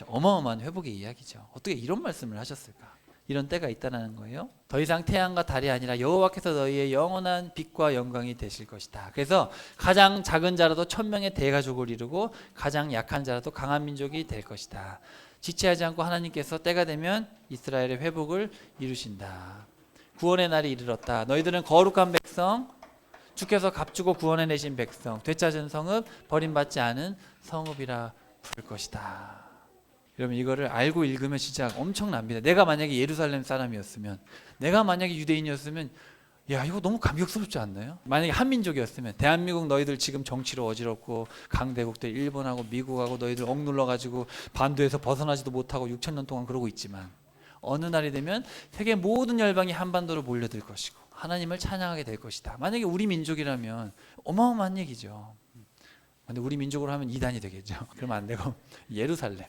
어마어마한 회복의 이야기죠. 어떻게 이런 말씀을 하셨을까? 이런 때가 있다는 거예요. 더 이상 태양과 달이 아니라 여호와께서 너희의 영원한 빛과 영광이 되실 것이다. 그래서 가장 작은 자라도 1000명의 대가족을 이루고 가장 약한 자라도 강한 민족이 될 것이다. 지체하지 않고 하나님께서 때가 되면 이스라엘의 회복을 이루신다. 구원의 날이 이르렀다. 너희들은 거룩한 백성, 주께서 값주고 구원해내신 백성, 되찾은 성읍, 버림받지 않은 성읍이라 부를 것이다. 여러분 이거를 알고 읽으면 진짜 엄청납니다. 내가 만약에 예루살렘 사람이었으면, 내가 만약에 유대인이었으면 야 이거 너무 감격스럽지 않나요? 만약에 한민족이었으면 대한민국 너희들 지금 정치로 어지럽고 강대국들 일본하고 미국하고 너희들 억눌러가지고 반도에서 벗어나지도 못하고 6000년 동안 그러고 있지만 어느 날이 되면 세계 모든 열방이 한반도로 몰려들 것이고 하나님을 찬양하게 될 것이다. 만약에 우리 민족이라면 어마어마한 얘기죠. 근데 우리 민족으로 하면 이단이 되겠죠. 그러면 안 되고 예루살렘.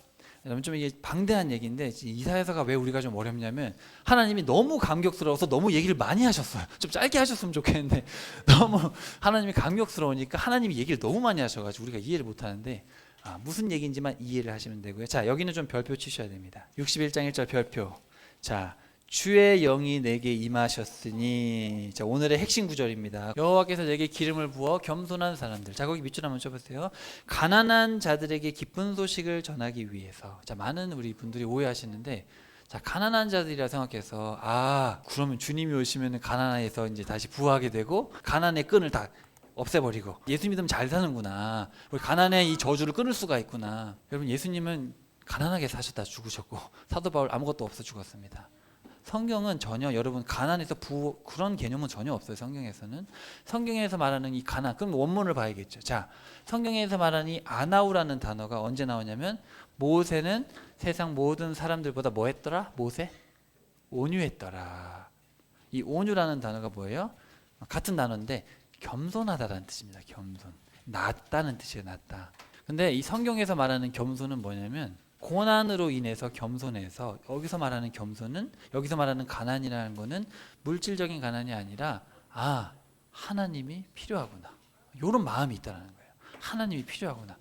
여러분 좀 이게 방대한 얘기인데 이사야서가 왜 우리가 좀 어렵냐면 하나님이 너무 감격스러워서 너무 얘기를 많이 하셨어요. 좀 짧게 하셨으면 좋겠는데 너무 하나님이 감격스러우니까 하나님이 얘기를 너무 많이 하셔가지고 우리가 이해를 못하는데 무슨 얘기인지만 이해를 하시면 되고요. 자 여기는 좀 별표 치셔야 됩니다. 61장 1절 별표. 자 주의 영이 내게 임하셨으니. 자 오늘의 핵심 구절입니다. 여호와께서 내게 기름을 부어 겸손한 사람들. 자 거기 밑줄 한번 쳐보세요. 가난한 자들에게 기쁜 소식을 전하기 위해서. 자 많은 우리 분들이 오해하시는데 자 가난한 자들이라 생각해서 그러면 주님이 오시면 가난해서 이제 다시 부하게 되고 가난의 끈을 다 없애버리고 예수 믿으면 잘 사는구나. 우리 가난의 이 저주를 끊을 수가 있구나. 여러분 예수님은 가난하게 사셨다 죽으셨고 사도 바울 아무것도 없어 죽었습니다. 성경은 전혀 여러분 가난에서 그런 개념은 전혀 없어요. 성경에서 말하는 이 가난, 그럼 원문을 봐야겠죠. 자 성경에서 말하는 이 아나우라는 단어가 언제 나오냐면 모세는 세상 모든 사람들보다 뭐 했더라? 모세? 온유했더라. 이 온유라는 단어가 뭐예요? 같은 단어인데 겸손하다라는 뜻입니다. 겸손, 낮다는 뜻이에요. 낮다. 근데 이 성경에서 말하는 겸손은 뭐냐면 고난으로 인해서 겸손해서 여기서 말하는 겸손은 여기서 말하는 가난이라는 거는 물질적인 가난이 아니라 하나님이 필요하구나. 이런 마음이 있다는 거예요. 하나님이 필요하구나.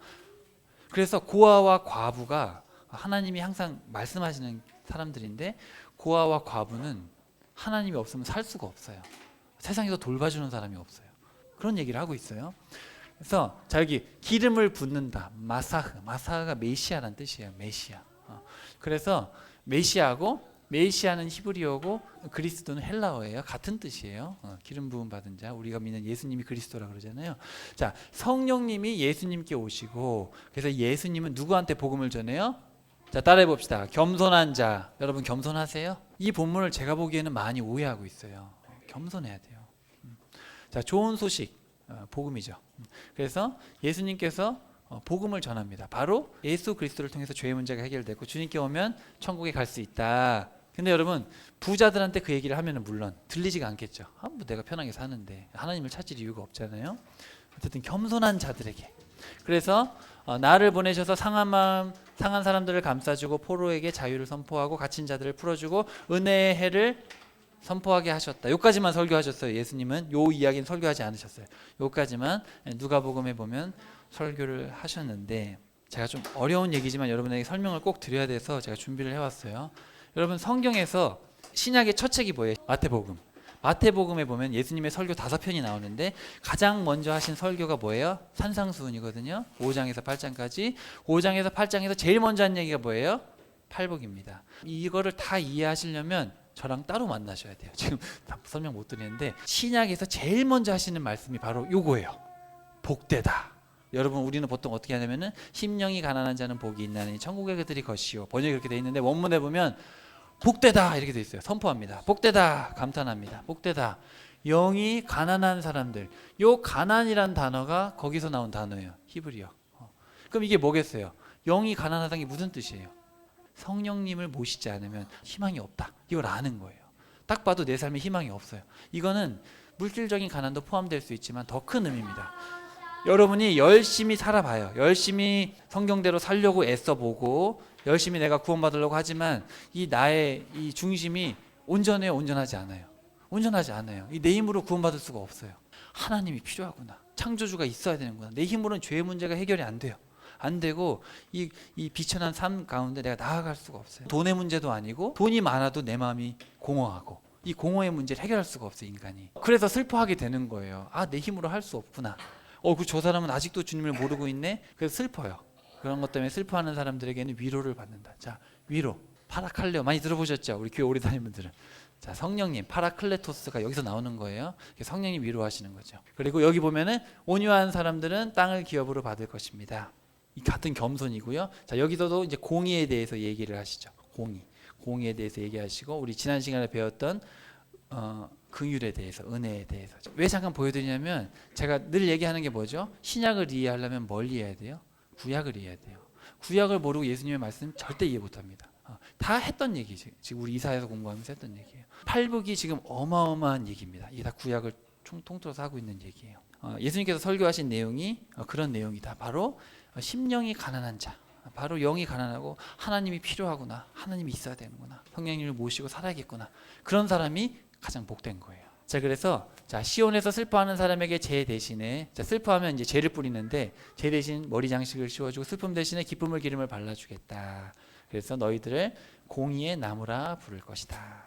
그래서 고아와 과부가 하나님이 항상 말씀하시는 사람들인데 고아와 과부는 하나님이 없으면 살 수가 없어요. 세상에서 돌봐주는 사람이 없어요. 그런 얘기를 하고 있어요. 그래서 자 여기 기름을 붓는다. 마사흐가 메시아란 뜻이에요. 메시아. 그래서 메시아고 메시아는 히브리어고 그리스도는 헬라어예요. 같은 뜻이에요. 기름 부음 받은 자. 우리가 믿는 예수님이 그리스도라 그러잖아요. 자 성령님이 예수님께 오시고 그래서 예수님은 누구한테 복음을 전해요? 자 따라해 봅시다. 겸손한 자. 여러분 겸손하세요? 이 본문을 제가 보기에는 많이 오해하고 있어요. 겸손해야 돼요. 자 좋은 소식. 복음이죠. 그래서 예수님께서 복음을 전합니다. 바로 예수 그리스도를 통해서 죄의 문제가 해결되고 주님께 오면 천국에 갈 수 있다. 근데 여러분 부자들한테 그 얘기를 하면 물론 들리지가 않겠죠. 뭐 내가 편하게 사는데 하나님을 찾을 이유가 없잖아요. 어쨌든 겸손한 자들에게. 그래서 나를 보내셔서 상한 사람들을 감싸주고 포로에게 자유를 선포하고 갇힌 자들을 풀어주고 은혜의 해를 선포하게 하셨다. 여기까지만 설교하셨어요. 예수님은 요 이야기는 설교하지 않으셨어요. 여기까지만 누가복음에 보면 설교를 하셨는데 제가 좀 어려운 얘기지만 여러분에게 설명을 꼭 드려야 돼서 제가 준비를 해왔어요. 여러분 성경에서 신약의 첫 책이 뭐예요? 마태복음. 마태복음에 보면 예수님의 설교 5편이 나오는데 가장 먼저 하신 설교가 뭐예요? 산상수훈이거든요. 5장에서 8장까지. 5장에서 8장에서 제일 먼저 한 얘기가 뭐예요? 팔복입니다. 이거를 다 이해하시려면 저랑 따로 만나셔야 돼요. 지금 다 설명 못 드리는데 신약에서 제일 먼저 하시는 말씀이 바로 요거예요. 복되다. 여러분 우리는 보통 어떻게 하냐면은 심령이 가난한 자는 복이 있나니 천국의 그들이 것이요. 번역이 그렇게 돼 있는데 원문에 보면 복되다 이렇게 돼 있어요. 선포합니다. 복되다. 감탄합니다. 복되다. 영이 가난한 사람들. 요 가난이란 단어가 거기서 나온 단어예요. 히브리어. 그럼 이게 뭐겠어요? 영이 가난하다는 게 무슨 뜻이에요? 성령님을 모시지 않으면 희망이 없다. 이걸 아는 거예요. 딱 봐도 내 삶에 희망이 없어요. 이거는 물질적인 가난도 포함될 수 있지만 더 큰 의미입니다. 여러분이 열심히 살아봐요. 열심히 성경대로 살려고 애써보고 열심히 내가 구원받으려고 하지만 이 나의 이 중심이 온전해요? 온전하지 않아요? 온전하지 않아요. 이 내 힘으로 구원받을 수가 없어요. 하나님이 필요하구나. 창조주가 있어야 되는구나. 내 힘으로는 죄의 문제가 해결이 안 돼요. 안 되고 이 비천한 삶 가운데 내가 나아갈 수가 없어요. 돈의 문제도 아니고 돈이 많아도 내 마음이 공허하고 이 공허의 문제를 해결할 수가 없어요. 인간이. 그래서 슬퍼하게 되는 거예요. 아, 내 힘으로 할 수 없구나. 저 사람은 아직도 주님을 모르고 있네. 그래서 슬퍼요. 그런 것 때문에 슬퍼하는 사람들에게는 위로를 받는다. 자, 위로. 파라칼레오 많이 들어보셨죠? 우리 교회 오래 다니는 분들은. 자, 성령님 파라클레토스가 여기서 나오는 거예요. 성령님 위로하시는 거죠. 그리고 여기 보면은 온유한 사람들은 땅을 기업으로 받을 것입니다. 이 같은 겸손이고요. 자, 여기서도 이제 공의에 대해서 얘기를 하시죠. 공의에 대해서 얘기하시고 우리 지난 시간에 배웠던 긍휼에 대해서, 은혜에 대해서. 왜 잠깐 보여드리냐면 제가 늘 얘기하는 게 뭐죠? 신약을 이해하려면 뭘 이해해야 돼요? 구약을 이해해야 돼요. 구약을 모르고 예수님의 말씀 절대 이해 못합니다. 다 했던 얘기지. 지금 우리 이사야서 공부하면서 했던 얘기예요. 팔복이 지금 어마어마한 얘기입니다. 이게 다 구약을 통틀어서 하고 있는 얘기예요. 예수님께서 설교하신 내용이 그런 내용이다. 바로 심령이 가난한 자, 바로 영이 가난하고 하나님이 필요하구나, 하나님이 있어야 되는구나, 성령님을 모시고 살아야겠구나, 그런 사람이 가장 복된 거예요. 자, 그래서 시온에서 슬퍼하는 사람에게 제 대신에, 슬퍼하면 이제 죄를 뿌리는데 제 대신 머리 장식을 씌워주고 슬픔 대신에 기쁨을 기름을 발라주겠다. 그래서 너희들을 공의의 나무라 부를 것이다.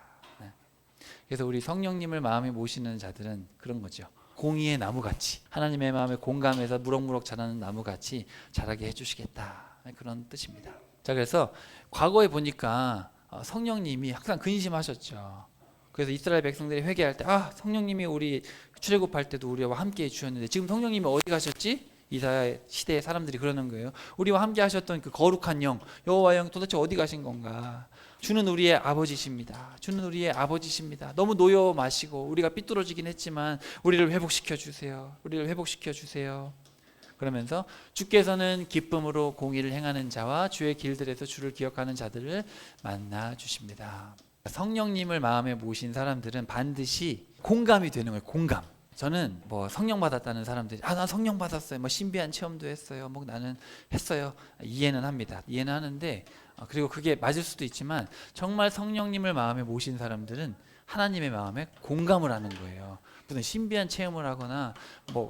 그래서 우리 성령님을 마음에 모시는 자들은 그런 거죠. 공의의 나무같이 하나님의 마음에 공감해서 무럭무럭 자라는 나무같이 자라게 해주시겠다. 그런 뜻입니다. 자, 그래서 과거에 보니까 성령님이 항상 근심하셨죠. 그래서 이스라엘 백성들이 회개할 때 성령님이 우리 출애굽할 때도 우리와 함께 해주셨는데 지금 성령님이 어디 가셨지? 이사야 시대의 사람들이 그러는 거예요. 우리와 함께 하셨던 그 거룩한 영, 여호와 영 도대체 어디 가신 건가? 주는 우리의 아버지십니다. 주는 우리의 아버지십니다. 너무 놓여 마시고 우리가 삐뚤어지긴 했지만 우리를 회복시켜 주세요. 우리를 회복시켜 주세요. 그러면서 주께서는 기쁨으로 공의를 행하는 자와 주의 길들에서 주를 기억하는 자들을 만나 주십니다. 성령님을 마음에 모신 사람들은 반드시 공감이 되는 거예요. 공감. 저는 성령 받았다는 사람들이 난 성령 받았어요. 신비한 체험도 했어요. 나는 했어요. 이해는 합니다. 이해는 하는데 그리고 그게 맞을 수도 있지만 정말 성령님을 마음에 모신 사람들은 하나님의 마음에 공감을 하는 거예요. 무슨 신비한 체험을 하거나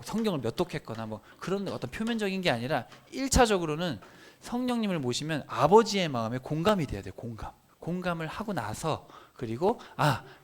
성경을 몇 독했거나 그런 어떤 표면적인 게 아니라 1차적으로는 성령님을 모시면 아버지의 마음에 공감이 돼야 돼요. 공감을 하고 나서 그리고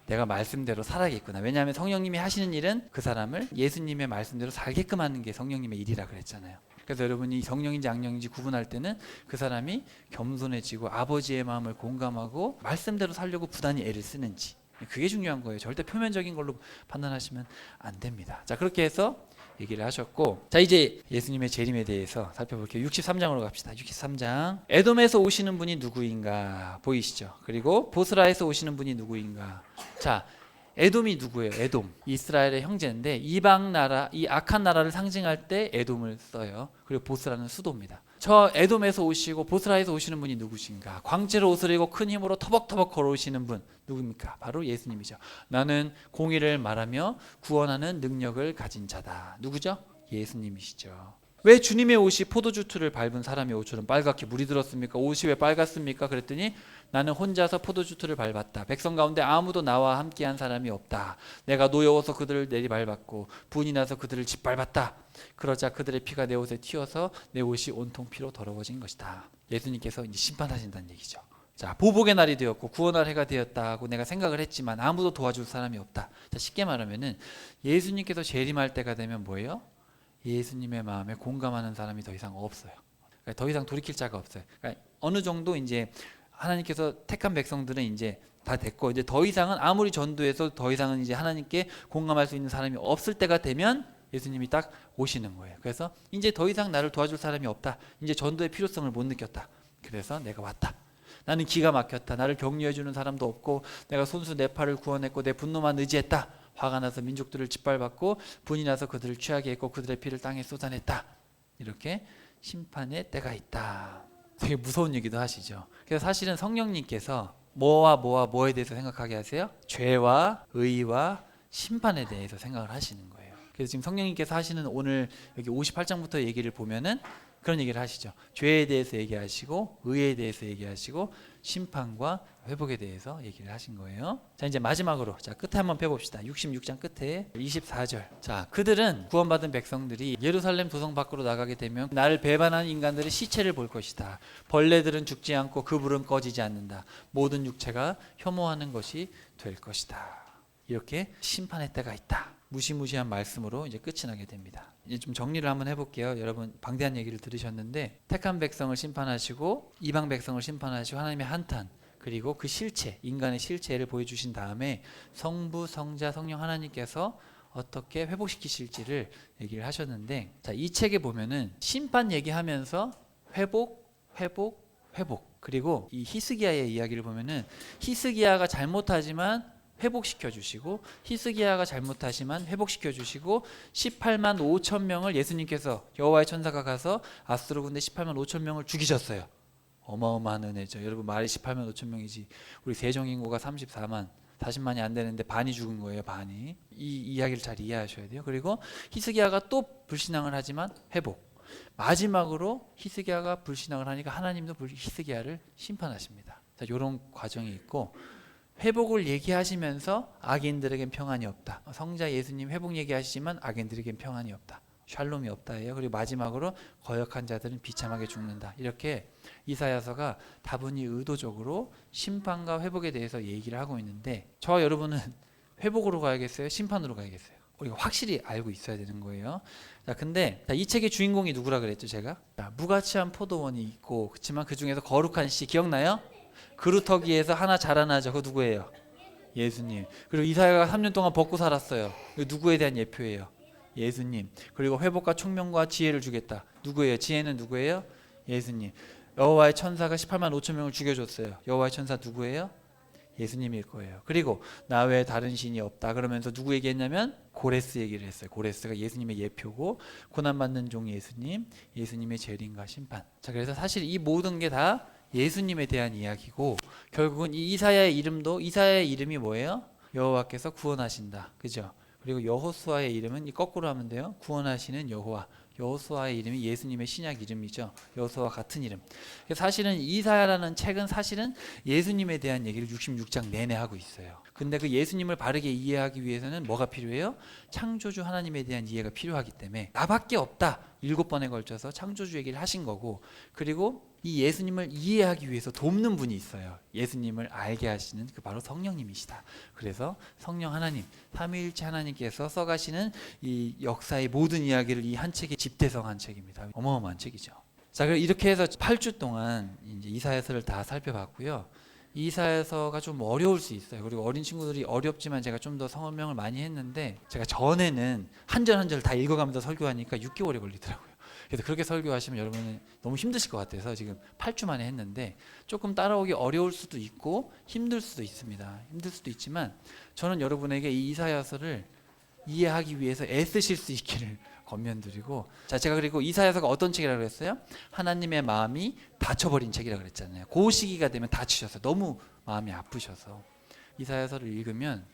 내가 말씀대로 살아야겠구나. 왜냐하면 성령님이 하시는 일은 그 사람을 예수님의 말씀대로 살게끔 하는 게 성령님의 일이라 그랬잖아요. 그래서 여러분이 성령인지 악령인지 구분할 때는 그 사람이 겸손해지고 아버지의 마음을 공감하고 말씀대로 살려고 부단히 애를 쓰는지, 그게 중요한 거예요. 절대 표면적인 걸로 판단하시면 안 됩니다. 자, 그렇게 해서 얘기를 하셨고, 자, 이제 예수님의 재림에 대해서 살펴볼게요. 63장으로 갑시다. 63장. 에돔에서 오시는 분이 누구인가 보이시죠? 그리고 보스라에서 오시는 분이 누구인가. 자, 에돔이 누구예요? 에돔, 이스라엘의 형제인데 이방 나라, 이 악한 나라를 상징할 때 에돔을 써요. 그리고 보스라는 수도입니다. 저 에돔에서 오시고 보스라에서 오시는 분이 누구신가? 광채로 옷을 입고 큰 힘으로 터벅터벅 걸어오시는 분 누굽니까? 바로 예수님이죠. 나는 공의를 말하며 구원하는 능력을 가진 자다. 누구죠? 예수님이시죠. 왜 주님의 옷이 포도주 틀을 밟은 사람의 옷처럼 빨갛게 물이 들었습니까? 옷이 왜 빨갛습니까? 그랬더니 나는 혼자서 포도주 틀을 밟았다. 백성 가운데 아무도 나와 함께한 사람이 없다. 내가 노여워서 그들을 내리밟았고 분이 나서 그들을 짓밟았다. 그러자 그들의 피가 내 옷에 튀어서 내 옷이 온통 피로 더러워진 것이다. 예수님께서 이제 심판하신다는 얘기죠. 자, 보복의 날이 되었고 구원할 해가 되었다고 내가 생각을 했지만 아무도 도와줄 사람이 없다. 자, 쉽게 말하면은 예수님께서 재림할 때가 되면 뭐예요? 예수님의 마음에 공감하는 사람이 더 이상 없어요. 그러니까 더 이상 돌이킬 자가 없어요. 그러니까 어느 정도 이제 하나님께서 택한 백성들은 이제 다 됐고 이제 더 이상은 아무리 전도해서 더 이상은 이제 하나님께 공감할 수 있는 사람이 없을 때가 되면 예수님이 딱 오시는 거예요. 그래서 이제 더 이상 나를 도와줄 사람이 없다. 이제 전도의 필요성을 못 느꼈다. 그래서 내가 왔다. 나는 기가 막혔다. 나를 격려해 주는 사람도 없고 내가 손수 내 팔을 구원했고 내 분노만 의지했다. 화가 나서 민족들을 짓밟았고 분이 나서 그들을 취하게 했고 그들의 피를 땅에 쏟아냈다. 이렇게 심판의 때가 있다. 되게 무서운 얘기도 하시죠. 그래서 사실은 성령님께서 뭐와 뭐에 대해서 생각하게 하세요? 죄와 의와 심판에 대해서 생각을 하시는 거예요. 그래서 지금 성령님께서 하시는 오늘 여기 58장부터 얘기를 보면은 그런 얘기를 하시죠. 죄에 대해서 얘기하시고 의에 대해서 얘기하시고 심판과 회복에 대해서 얘기를 하신 거예요. 자, 이제 마지막으로 자, 끝에 한번 펴봅시다. 66장 끝에 24절. 자, 그들은 구원받은 백성들이 예루살렘 도성 밖으로 나가게 되면 나를 배반한 인간들의 시체를 볼 것이다. 벌레들은 죽지 않고 그 불은 꺼지지 않는다. 모든 육체가 혐오하는 것이 될 것이다. 이렇게 심판의 때가 있다. 무시무시한 말씀으로 이제 끝이 나게 됩니다. 이제 좀 정리를 한번 해볼게요. 여러분 방대한 얘기를 들으셨는데 택한 백성을 심판하시고 이방 백성을 심판하시고 하나님의 한탄 그리고 그 실체 인간의 실체를 보여주신 다음에 성부 성자 성령 하나님께서 어떻게 회복시키실지를 얘기를 하셨는데 자, 이 책에 보면은 심판 얘기하면서 회복 그리고 이 히스기야의 이야기를 보면은 히스기야가 잘못하지만 회복시켜 주시고 히스기야가 잘못하시면 회복시켜 주시고 18만 5천 명을 예수님께서 여호와의 천사가 가서 아수르 군대 18만 5천 명을 죽이셨어요. 어마어마한 은혜죠. 여러분 말이 18만 5천 명이지 우리 세종 인구가 34만 40만이 안 되는데 반이 죽은 거예요. 반이. 이 이야기를 잘 이해하셔야 돼요. 그리고 히스기야가 또 불신앙을 하지만 회복. 마지막으로 히스기야가 불신앙을 하니까 하나님도 히스기야를 심판하십니다. 자, 이런 과정이 있고 회복을 얘기하시면서 악인들에겐 평안이 없다. 성자 예수님 회복 얘기하시지만 악인들에겐 평안이 없다. 샬롬이 없다예요. 그리고 마지막으로 거역한 자들은 비참하게 죽는다. 이렇게 이사야서가 다분히 의도적으로 심판과 회복에 대해서 얘기를 하고 있는데 저와 여러분은 회복으로 가야겠어요? 심판으로 가야겠어요? 우리가 확실히 알고 있어야 되는 거예요. 자, 근데 이 책의 주인공이 누구라 그랬죠, 제가? 자, 무가치한 포도원이 있고 그렇지만 그 중에서 거룩한 씨 기억나요? 그루터기에서 하나 자라나죠. 그거 누구예요? 예수님. 그리고 이사야가 3년 동안 벗고 살았어요. 이거 누구에 대한 예표예요? 예수님. 그리고 회복과 총명과 지혜를 주겠다. 누구예요? 지혜는 누구예요? 예수님. 여호와의 천사가 18만 5천 명을 죽여줬어요. 여호와의 천사 누구예요? 예수님일 거예요. 그리고 나 외에 다른 신이 없다 그러면서 누구 얘기했냐면 고레스 얘기를 했어요. 고레스가 예수님의 예표고 고난받는 종 예수님, 예수님의 재림과 심판. 자, 그래서 사실 이 모든 게 다 예수님에 대한 이야기고 결국은 이 이사야의 이름도 이사야의 이름이 뭐예요? 여호와께서 구원하신다. 그죠? 그리고 여호수아의 이름은 거꾸로 하면 돼요. 구원하시는 여호와. 여호수아의 이름이 예수님의 신약 이름이죠. 여호수아와 같은 이름. 사실은 이사야라는 책은 사실은 예수님에 대한 얘기를 66장 내내 하고 있어요. 근데 그 예수님을 바르게 이해하기 위해서는 뭐가 필요해요? 창조주 하나님에 대한 이해가 필요하기 때문에 나밖에 없다. 7번에 걸쳐서 창조주 얘기를 하신 거고 그리고 이 예수님을 이해하기 위해서 돕는 분이 있어요. 예수님을 알게 하시는 그 바로 성령님이시다. 그래서 성령 하나님, 삼위일체 하나님께서 써가시는 이 역사의 모든 이야기를 이 한 책에 집대성한 책입니다. 어마어마한 책이죠. 자, 그럼 이렇게 해서 8주 동안 이제 이사야서를 다 살펴봤고요. 이사야서가 좀 어려울 수 있어요. 그리고 어린 친구들이 어렵지만 제가 좀 더 설명을 많이 했는데 제가 전에는 한 절 한 절 다 읽어가면서 설교하니까 6개월이 걸리더라고요. 그래서 그렇게 설교하시면 여러분은 너무 힘드실 것 같아서 지금 8주 만에 했는데 조금 따라오기 어려울 수도 있고 힘들 수도 있습니다. 힘들 수도 있지만 저는 여러분에게 이 이사야서를 이해하기 위해서 애쓰실 수 있기를 권면드리고 자, 제가 그리고 이사야서가 어떤 책이라고 그랬어요? 하나님의 마음이 닫혀버린 책이라고 그랬잖아요. 그 시기가 되면 닫히셔서 너무 마음이 아프셔서 이사야서를 읽으면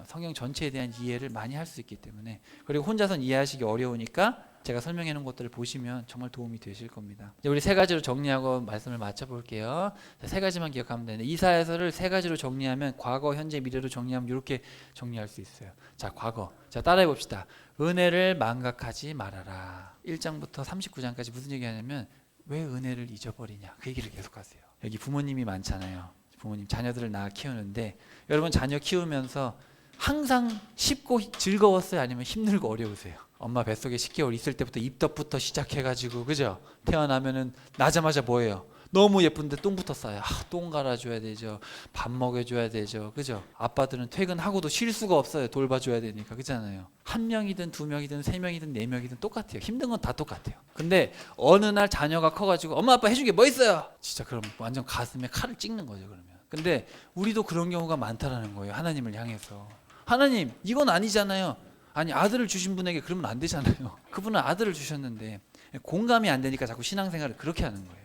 성경 전체에 대한 이해를 많이 할 수 있기 때문에 그리고 혼자서는 이해하시기 어려우니까 제가 설명해 놓은 것들을 보시면 정말 도움이 되실 겁니다. 이제 우리 세 가지로 정리하고 말씀을 마쳐볼게요. 세 가지만 기억하면 되는데 이사야서를 세 가지로 정리하면 과거, 현재, 미래로 정리하면 이렇게 정리할 수 있어요. 자, 과거. 자, 따라해 봅시다. 은혜를 망각하지 말아라. 1장부터 39장까지 무슨 얘기하냐면 왜 은혜를 잊어버리냐 그 얘기를 계속하세요. 여기 부모님이 많잖아요. 부모님 자녀들을 낳아 키우는데 여러분 자녀 키우면서 항상 쉽고 즐거웠어요? 아니면 힘들고 어려우세요? 엄마 뱃속에 10개월 있을 때부터 입덧부터 시작해가지고 그죠? 태어나면은 나자마자 뭐예요? 너무 예쁜데 똥부터 싸요. 똥 갈아줘야 되죠. 밥 먹여줘야 되죠. 그죠? 아빠들은 퇴근하고도 쉴 수가 없어요. 돌봐줘야 되니까. 그렇잖아요. 한 명이든 두 명이든 세 명이든 네 명이든 똑같아요. 힘든 건 다 똑같아요. 근데 어느 날 자녀가 커가지고 엄마 아빠 해준 게 뭐 있어요? 진짜 그럼 완전 가슴에 칼을 찍는 거죠. 그러면. 근데 우리도 그런 경우가 많다라는 거예요. 하나님을 향해서. 하나님 이건 아니잖아요. 아니 아들을 주신 분에게 그러면 안 되잖아요. 그분은 아들을 주셨는데 공감이 안 되니까 자꾸 신앙생활을 그렇게 하는 거예요.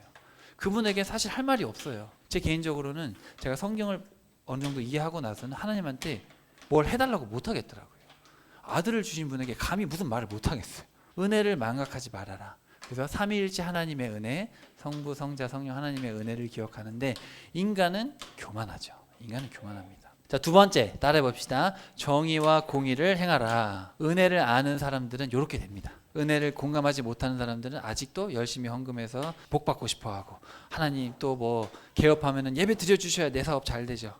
그분에게 사실 할 말이 없어요. 제 개인적으로는 제가 성경을 어느 정도 이해하고 나서는 하나님한테 뭘 해달라고 못 하겠더라고요. 아들을 주신 분에게 감히 무슨 말을 못 하겠어요. 은혜를 망각하지 말아라. 그래서 삼위일체 하나님의 은혜, 성부, 성자, 성령 하나님의 은혜를 기억하는데 인간은 교만하죠. 인간은 교만합니다. 자, 두 번째 따라해 봅시다. 정의와 공의를 행하라. 은혜를 아는 사람들은 이렇게 됩니다. 은혜를 공감하지 못하는 사람들은 아직도 열심히 헌금해서 복 받고 싶어하고 하나님 또 뭐 개업하면은 예배 드려주셔야 내 사업 잘 되죠.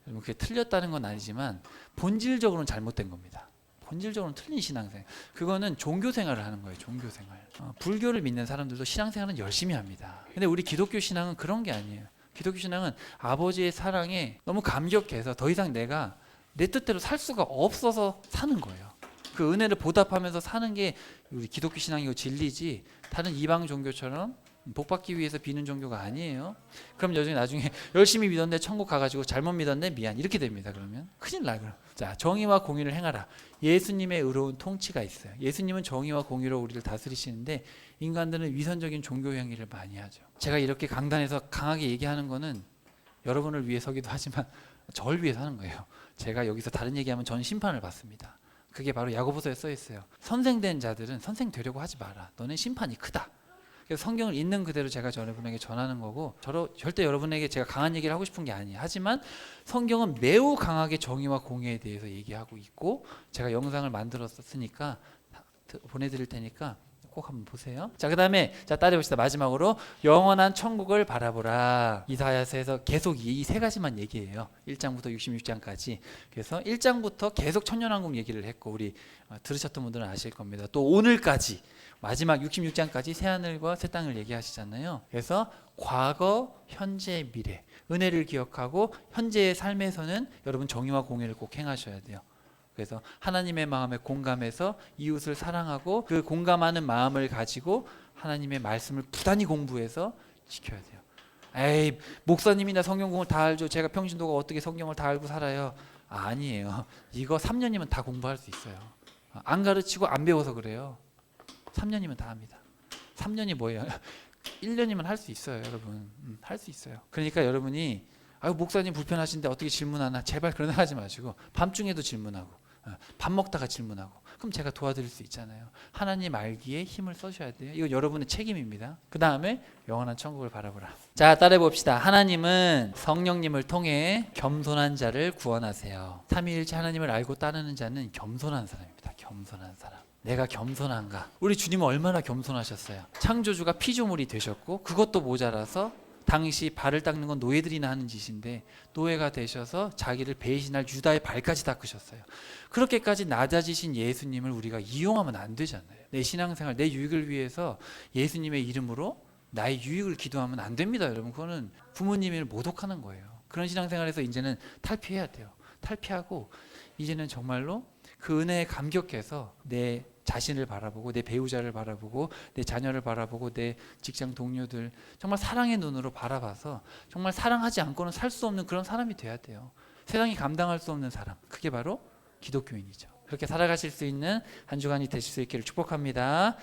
여러분 그게 틀렸다는 건 아니지만 본질적으로는 잘못된 겁니다. 본질적으로는 틀린 신앙생활. 그거는 종교생활을 하는 거예요. 종교생활. 불교를 믿는 사람들도 신앙생활은 열심히 합니다. 근데 우리 기독교 신앙은 그런 게 아니에요. 기독교 신앙은 아버지의 사랑에 너무 감격해서 더 이상 내가 내 뜻대로 살 수가 없어서 사는 거예요. 그 은혜를 보답하면서 사는 게 우리 기독교 신앙이고 진리지 다른 이방 종교처럼 복받기 위해서 비는 종교가 아니에요. 그럼 나중에 열심히 믿었는데 천국 가가지고 잘못 믿었네 미안 이렇게 됩니다. 그러면 큰일 나요. 자, 정의와 공의를 행하라. 예수님의 의로운 통치가 있어요. 예수님은 정의와 공의로 우리를 다스리시는데 인간들은 위선적인 종교 행위를 많이 하죠. 제가 이렇게 강단에서 강하게 얘기하는 거는 여러분을 위해서기도 하지만 저를 위해서 하는 거예요. 제가 여기서 다른 얘기하면 전 심판을 받습니다. 그게 바로 야고보서에 써 있어요. 선생된 자들은 선생 되려고 하지 마라. 너는 심판이 크다. 그래서 성경을 있는 그대로 제가 여러분에게 전하는 거고 절대 여러분에게 제가 강한 얘기를 하고 싶은 게 아니에요. 하지만 성경은 매우 강하게 정의와 공의에 대해서 얘기하고 있고 제가 영상을 만들었으니까 보내드릴 테니까 꼭 한번 보세요. 자, 그다음에 따라해 봅시다. 마지막으로 영원한 천국을 바라보라. 이사야서에서 계속 이 세 가지만 얘기해요. 1장부터 66장까지. 그래서 1장부터 계속 천년왕국 얘기를 했고 우리 들으셨던 분들은 아실 겁니다. 또 오늘까지 마지막 66장까지 새 하늘과 새 땅을 얘기하시잖아요. 그래서 과거, 현재, 미래 은혜를 기억하고 현재의 삶에서는 여러분 정의와 공의를 꼭 행하셔야 돼요. 그래서 하나님의 마음에 공감해서 이웃을 사랑하고 그 공감하는 마음을 가지고 하나님의 말씀을 부단히 공부해서 지켜야 돼요. 에이 목사님이나 성경공을 다 알죠. 제가 평신도가 어떻게 성경을 다 알고 살아요. 아니에요. 이거 3년이면 다 공부할 수 있어요. 안 가르치고 안 배워서 그래요. 3년이면 다 합니다. 3년이 뭐예요? 1년이면 할 수 있어요. 여러분 할 수 있어요. 그러니까 여러분이 아유 목사님 불편하신데 어떻게 질문하나 제발 그런 거 하지 마시고 밤중에도 질문하고 밥 먹다가 질문하고 그럼 제가 도와드릴 수 있잖아요. 하나님 알기에 힘을 써셔야 돼요. 이거 여러분의 책임입니다. 그 다음에 영원한 천국을 바라보라. 자, 따라해 봅시다. 하나님은 성령님을 통해 겸손한 자를 구원하세요. 삼위일체 하나님을 알고 따르는 자는 겸손한 사람입니다. 겸손한 사람. 내가 겸손한가? 우리 주님은 얼마나 겸손하셨어요. 창조주가 피조물이 되셨고 그것도 모자라서 당시 발을 닦는 건 노예들이나 하는 짓인데 노예가 되셔서 자기를 배신할 유다의 발까지 닦으셨어요. 그렇게까지 낮아지신 예수님을 우리가 이용하면 안 되잖아요. 내 신앙생활, 내 유익을 위해서 예수님의 이름으로 나의 유익을 기도하면 안 됩니다. 여러분 그거는 부모님을 모독하는 거예요. 그런 신앙생활에서 이제는 탈피해야 돼요. 탈피하고 이제는 정말로 그 은혜에 감격해서 내 자신을 바라보고 내 배우자를 바라보고 내 자녀를 바라보고 내 직장 동료들 정말 사랑의 눈으로 바라봐서 정말 사랑하지 않고는 살 수 없는 그런 사람이 돼야 돼요. 세상이 감당할 수 없는 사람. 그게 바로 기독교인이죠. 그렇게 살아가실 수 있는 한 주간이 되실 수 있기를 축복합니다.